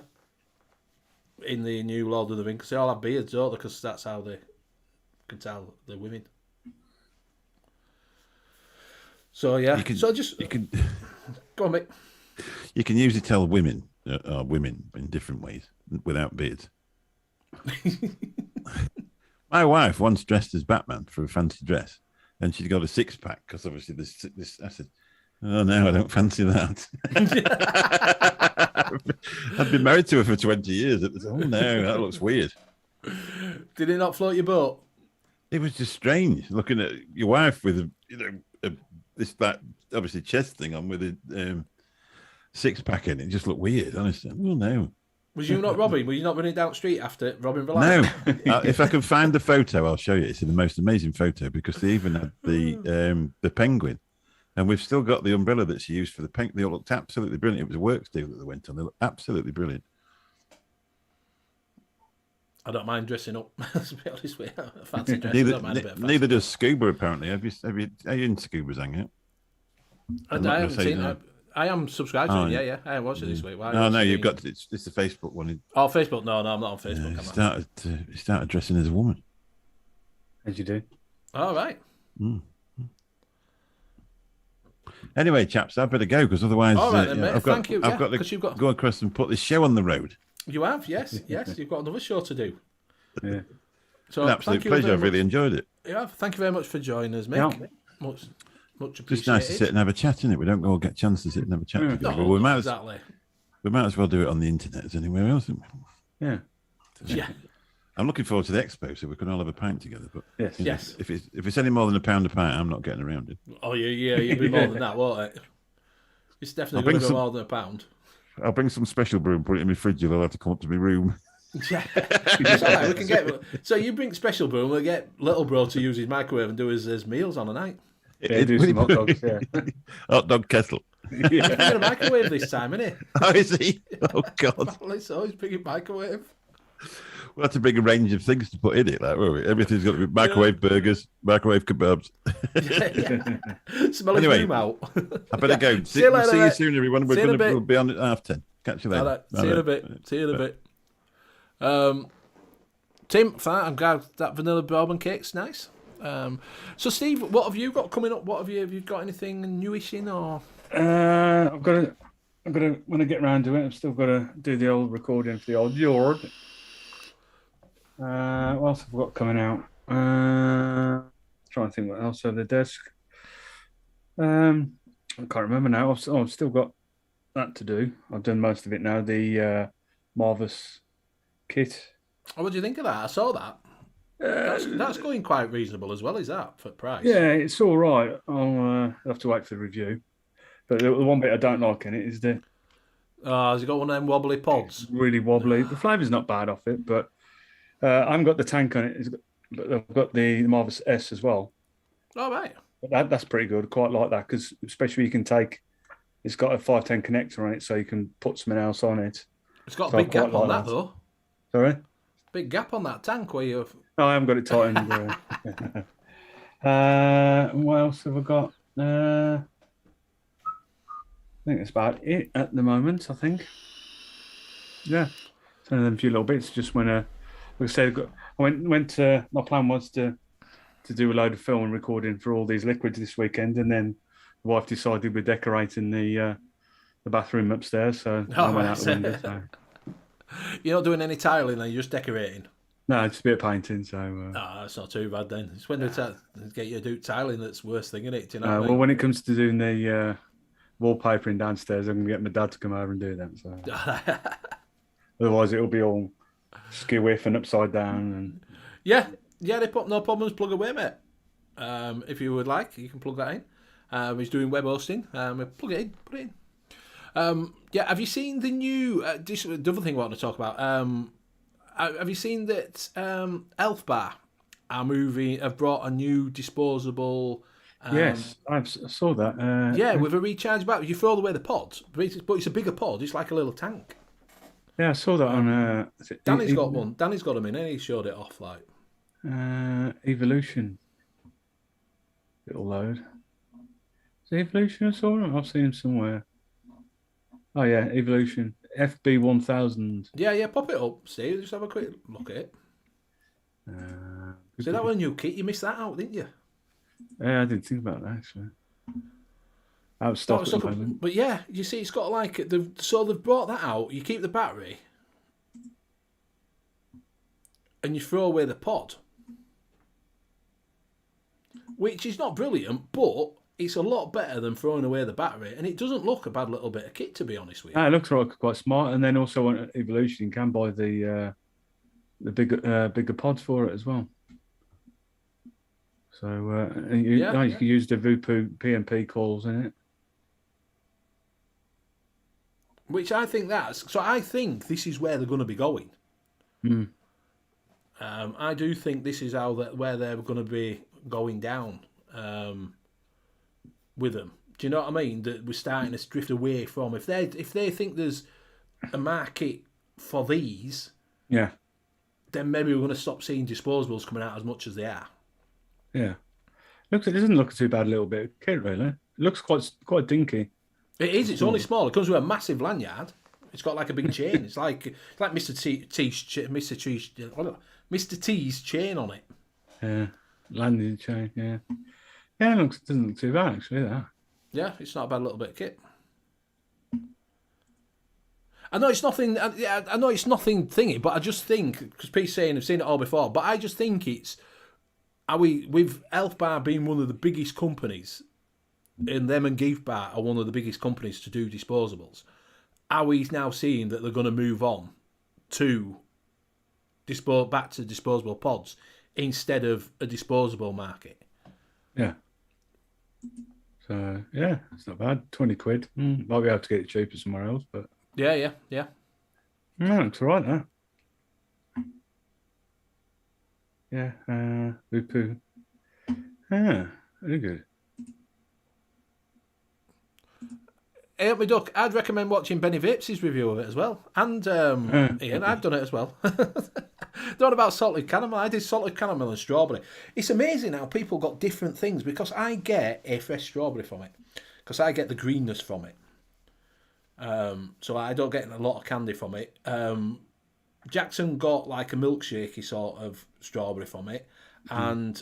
In the new Lord of the Rings, because they all have beards, don't they? Because that's how they can tell they're women. So yeah, you can go on, mate. You can usually tell women are women in different ways without beards. My wife once dressed as Batman for a fancy dress, and she'd got a 6-pack because obviously this. I said, "Oh no, I don't fancy that." I'd been married to her for 20 years. It was, oh no, that looks weird. Did it not float your boat? It was just strange looking at your wife with that obviously chest thing on with a 6-pack in. It just looked weird, honestly. Oh no. Was you not robbing? Were you not running down the street after robbing the light? No. If I can find the photo, I'll show you. It's the most amazing photo because they even had the penguin. And we've still got the umbrella that she used for the penguin. They all looked absolutely brilliant. It was a works deal that they went on. They looked absolutely brilliant. I don't mind dressing up. To be honest with you, I fancy dressing. Neither does Scuba apparently. Are you in Scuba's hangout? I haven't seen it. I am subscribed to it. Yeah. I haven't watched it this week. No, you've got it's the Facebook one. Oh, Facebook? No, I'm not on Facebook. He started dressing as a woman. As you do. All right. Anyway, chaps, I better go because otherwise, all right, then, mate. I've got to go across and put this show on the road. You have, yes. You've got another show to do. Yeah. So, an absolute pleasure. I've really enjoyed it. Yeah, thank you very much for joining us, mate. Yeah. Much appreciated. Just nice to sit and have a chat, isn't it? We don't all get a chance to sit and have a chat together. No, we might as well do it on the internet as anywhere else, isn't we? Yeah. Yeah. I'm looking forward to the expo, so we can all have a pint together. But yes. If it's any more than £1 a pint, I'm not getting around it. Oh yeah, you'll be more than that, won't it? It's definitely going to be more than £1. I'll bring some special brew and put it in my fridge. You'll have to come up to my room. Yeah, it's all right. We can get. So you bring special brew, and we'll get little bro to use his microwave and do his meals on a night. Yeah, do some hot dogs. Yeah, hot dog kettle. Yeah. He's got a microwave this time, isn't he? Oh, is he? Oh God! So he's bringing microwave. We'll have to bring a range of things to put in it, like, won't we? Everything's got to be microwave burgers, microwave kebabs. Smell his Anyway, room out. I better go. See you later, See you mate. soon, everyone. See you in a bit. We'll be on at 10:30. Catch you later. All right. See you in a bit. See you in a bit. Tim, fine. I'm glad that vanilla bourbon cake's nice. So, Steve, what have you got coming up? What have you got anything newish in or? I've got to when I get round to it. I've still got to do the old recording for the old yard. What else have I got coming out? Trying to think what else on the desk. I can't remember now. I've still got that to do. I've done most of it now. The N.U.V.S kit. Oh, what do you think of that? I saw that. That's going quite reasonable as well, is that, for price? Yeah, it's all right. I'll have to wait for the review. But the one bit I don't like in it is the Has it got one of them wobbly pods? really wobbly. The flavour's not bad off it, but I haven't got the tank on it. But I've got the N.U.V.S S as well. Oh, right. But that's pretty good. Quite like that because especially you can take. It's got a 510 connector on it, so you can put something else on it. It's got a So big I quite gap on like that, though. Sorry. Big gap on that tank where you. No, I haven't got it tightened. What else have I got? I think that's about it at the moment. I think. Yeah, some of them few little bits. Just when like I said, I went. My plan was to do a load of film and recording for all these liquids this weekend, and then the wife decided we're decorating the bathroom upstairs, so I went out the window. So. You're not doing any tiling, then you're just decorating. No, just a bit of painting. So. That's not too bad then. It's when they get you to do tiling that's the worst thing, isn't it? Do you know what I Well, mean? when it comes to doing the wallpapering downstairs, I'm going to get my dad to come over and do that. So. Otherwise, it'll be all skew-whiff and upside down. And Yeah, they put no problems. Plug away, mate. If you would like, you can plug that in. He's doing web hosting. Plug it in, put it in. Have you seen the new? The other thing I want to talk about. Have you seen that Elf Bar have brought a new disposable? yes, I saw that. With a recharge battery. You throw away the pod, but it's a bigger pod. It's like a little tank. Yeah, I saw that on. Danny's got one. Danny's got them in, and he showed it off like. Evolution. It'll load. Is it Evolution I saw him? I've seen him somewhere. Oh yeah, Evolution. FB1000. Yeah, pop it up, Steve. Just have a quick look at it. See, that was a new kit. You missed that out, didn't you? Yeah, I didn't think about that actually. Out of stock at the moment. But yeah, you see, it's got like they've brought that out. You keep the battery, and you throw away the pod, which is not brilliant, but it's a lot better than throwing away the battery, and it doesn't look a bad little bit of kit, to be honest with you. It looks quite smart, and then also on Evolution, you can buy the bigger pods for it as well. So you can use the Vupu PMP calls in it. Which I think I think this is where they're going to be going. I do think this is where they're going to be going down with them. Do you know what I mean? That we're starting to drift away from if they think there's a market for these, then maybe we're going to stop seeing disposables coming out as much as they are. Yeah, it doesn't look too bad. A little bit of kit, really. It looks quite dinky. It is. It's only small. It comes with a massive lanyard. It's got like a big chain. It's like Mr. T's chain on it. Yeah, landing chain. Yeah, it doesn't look too bad actually. That. Yeah, it's not a bad little bit of kit. I know it's nothing. I know it's nothing thingy, but I just think because Pete's saying I've seen it all before, but I just think it's with Elf Bar being one of the biggest companies. And them and Geef Bar are one of the biggest companies to do disposables. Are we now seeing that they're going to move on to back to disposable pods instead of a disposable market? Yeah. So it's not bad. £20. Might be able to get it cheaper somewhere else, but yeah. No, it's all right now. Yeah, Vupu. Very good. Hey, up my duck. I'd recommend watching Benny Vapes' review of it as well, and Ian. I've done it as well. Not about salted caramel. I did salted caramel and strawberry. It's amazing how people got different things because I get a fresh strawberry from it, because I get the greenness from it. So I don't get a lot of candy from it. Jackson got like a milkshakey sort of strawberry from it, and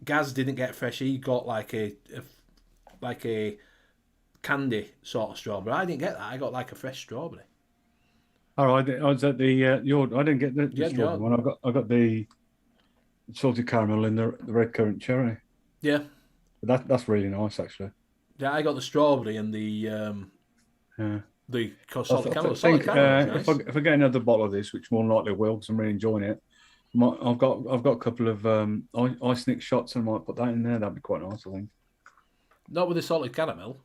Gaz didn't get fresh. He got like a candy sort of strawberry. I didn't get that. I got like a fresh strawberry. All right, I was at the I didn't get the strawberry one. I got the salted caramel and the red currant cherry. Yeah, that's really nice actually. Yeah, I got the strawberry and the salted caramel. I think if I get another bottle of this, which more than likely will, because I'm really enjoying it. I've got a couple of ice nick shots, and I might put that in there. That'd be quite nice, I think. Not with the salted caramel.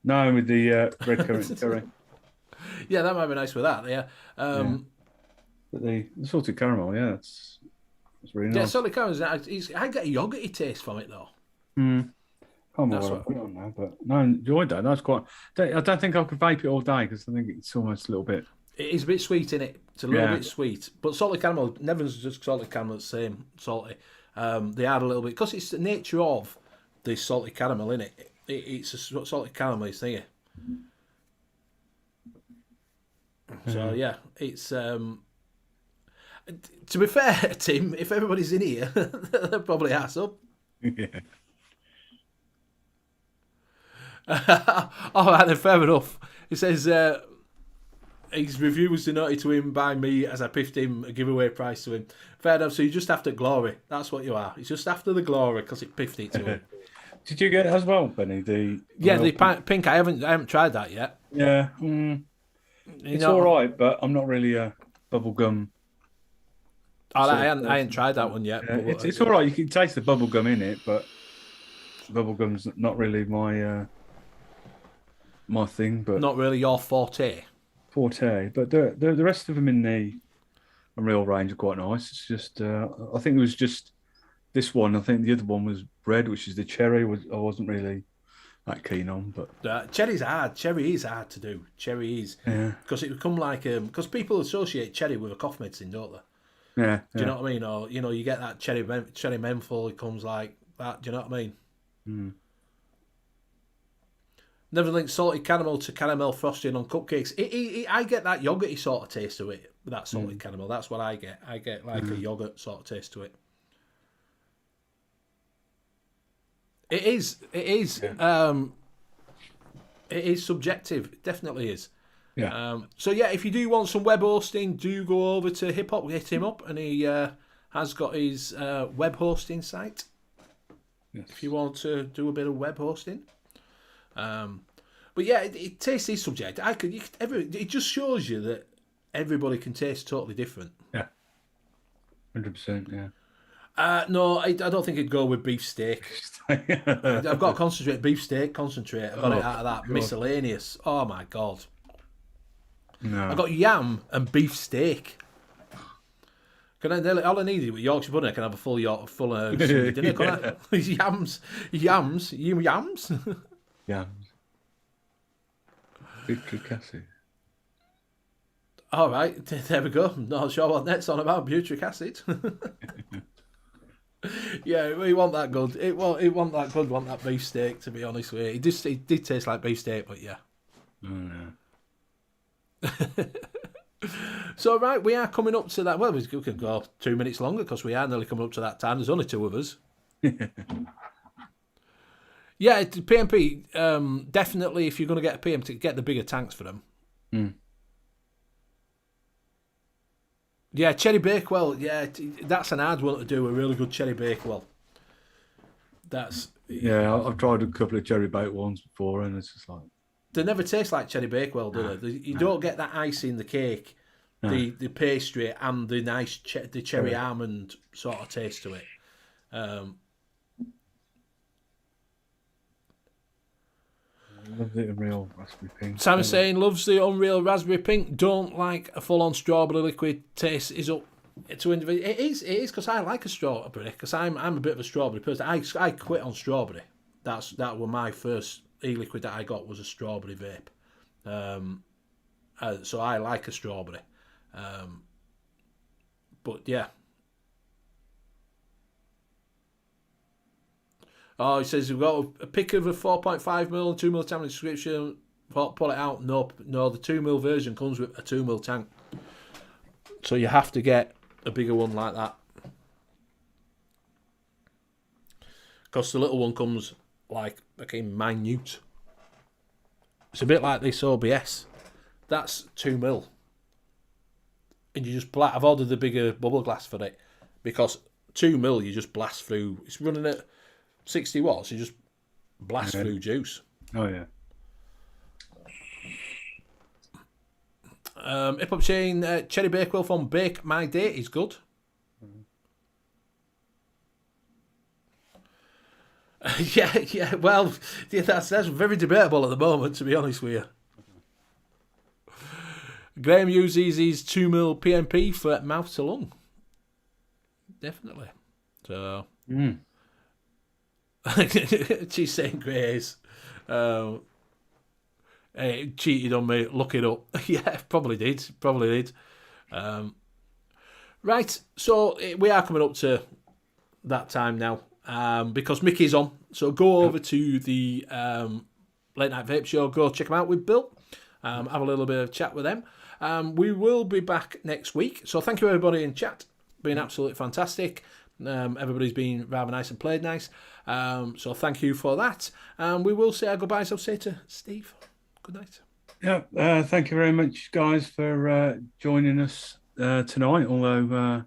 No, with the red currant cherry. Yeah, that might be nice with that. Yeah. But the salted caramel, yeah, it's really nice. Yeah, salted caramel. I get a yogurty taste from it though. Can't remember what I put it on now, but no, I enjoyed that. That's quite. I don't think I could vape it all day because I think it's almost a little bit. It is a bit sweet in it. It's a little bit sweet, but salted caramel. Never's just salted caramel. The same salty. They add a little bit because it's the nature of the salted caramel in it. It's a salted caramel thingy. So yeah, it's. To be fair, Tim, if everybody's in here, they'll probably ass up. Yeah. All right, then, fair enough. He says his review was denoted to him by me as I piffed him a giveaway price to him. Fair enough. So you're just after glory. That's what you are. He's just after the glory because it piffed it to him. Did you get it as well, Benny? The pink. I haven't tried that yet. Yeah, it's all right, but I'm not really a bubblegum. I ain't tried that one yet. Yeah, it's all right. You can taste the bubblegum in it, but bubblegum's not really my thing. But not really your forte. But the rest of them in the Unreal range are quite nice. It's just I think it was just this one. I think the other one was red, which is the cherry. I wasn't really that keen on, but cherry's hard. Cherry is hard to do. Cherry is because it become like because people associate cherry with a cough medicine, don't they? Yeah. Do you know what I mean? Or you get that cherry menthol. It comes like that. Do you know what I mean? Never linked salted caramel to caramel frosting on cupcakes. I get that yogurty sort of taste to it. That salted caramel. That's what I get. I get like a yogurt sort of taste to it. It is. It is subjective. It definitely is. Yeah. So yeah, if you do want some web hosting, do go over to Hip Hop, hit him up, and he has got his web hosting site. Yes. If you want to do a bit of web hosting. But yeah, taste is subjective. It just shows you that everybody can taste totally different. Yeah. 100%. Yeah. No, I don't think it'd go with beef steak. I've got beef steak concentrate. I got it out of that miscellaneous. Oh my god. No. I got yam and beef steak. All I needed was Yorkshire pudding. I can have a full Sunday dinner. Can I? Yams. Yams. Butric acid. All right, there we go. Not sure what that's on about. Butric acid. Yeah, we want that good. It want that good. Want that beef steak? To be honest with you, it did taste like beef steak, but yeah. Oh no. So right, we are coming up to that. Well, we could go 2 minutes longer because we are nearly coming up to that time. There's only two of us. Yeah, PMP. Definitely, if you're going to get a PM, to get the bigger tanks for them. Yeah, Cherry Bakewell. Yeah, that's an hard one to do. A really good Cherry Bakewell. I've tried a couple of Cherry Baked ones before, and it's just like they never taste like Cherry Bakewell, do they? You don't get that icing in the cake, the pastry, and the nice the cherry almond sort of taste to it. Love the Unreal Raspberry Pink. Sam's saying loves the Unreal Raspberry Pink. Don't like a full-on strawberry liquid taste. Is up to individual. It is because I like a strawberry because I'm a bit of a strawberry person. I quit on strawberry. That was my first e-liquid that I got was a strawberry vape. So I like a strawberry. But yeah. Oh, he says we've got a pick of a 4.5mm and 2mm tank description. Pull it out. No, the 2mm version comes with a 2mm tank. So you have to get a bigger one like that. Because the little one comes like minute. It's a bit like this OBS. That's 2mm. And you just I've ordered the bigger bubble glass for it. Because 2mm you just blast through. It's running at 60 watts. You just blast through juice. Oh, yeah. Hip Hop Chain, Cherry Bakewell from Bake My Day is good. Well, that's very debatable at the moment, to be honest with you. Graham uses his 2mm PMP for mouth to lung. Definitely. So, she's saying Grace. Hey, cheated on me. Look it up. Yeah, probably did. Right, so we are coming up to that time now because Mickey's on. So go over to the Late Night Vape Show. Go check them out with Bill. Have a little bit of chat with them. We will be back next week. So thank you everybody in chat. Been absolutely fantastic. Everybody's been rather nice and played nice. So thank you for that. We will say our goodbyes. I'll say to Steve. Good night. Yeah, thank you very much, guys, for joining us tonight. Although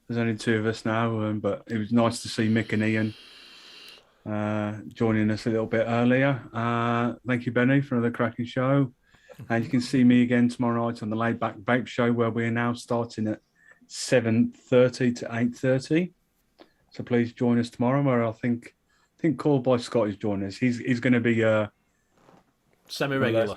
there's only two of us now, but it was nice to see Mick and Ian joining us a little bit earlier. Thank you, Benny, for another cracking show. And you can see me again tomorrow night on the Laid Back Vape Show, where we are now starting at 7:30 to 8:30. So please join us tomorrow, where I think Called by Scott is joining us. He's going to be semi-regular.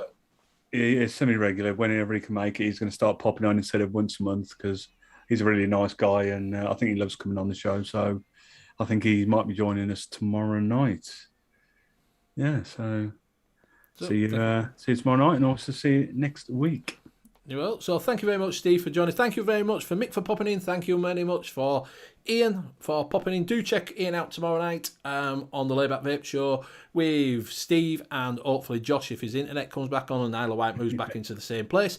He is semi-regular. Whenever he can make it, he's going to start popping on instead of once a month because he's a really nice guy and I think he loves coming on the show. So I think he might be joining us tomorrow night. Yeah, so see you tomorrow night and also see you next week. You will. So thank you very much, Steve, for joining. Thank you very much for Mick for popping in. Thank you very much for Ian for popping in. Do check Ian out tomorrow night on the Layback Vape Show with Steve and hopefully Josh if his internet comes back on and Isla White moves back into the same place.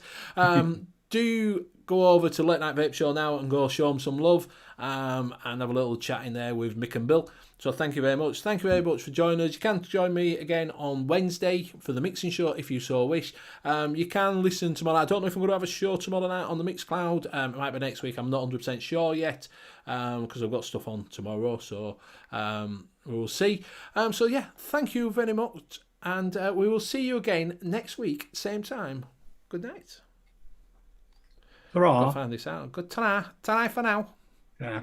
Do go over to Late Night Vape Show now and go show them some love and have a little chat in there with Mick and Bill. So thank you very much. Thank you very much for joining us. You can join me again on Wednesday for the mixing show if you so wish. You can listen tomorrow. I don't know if I'm going to have a show tomorrow night on the Mixcloud. It might be next week. I'm not 100% sure yet because I've got stuff on tomorrow. So we'll see. So yeah, thank you very much. And we will see you again next week, same time. Good night. Hurrah. I'll find this out. Good ta-ra. Ta-ra for now. Yeah.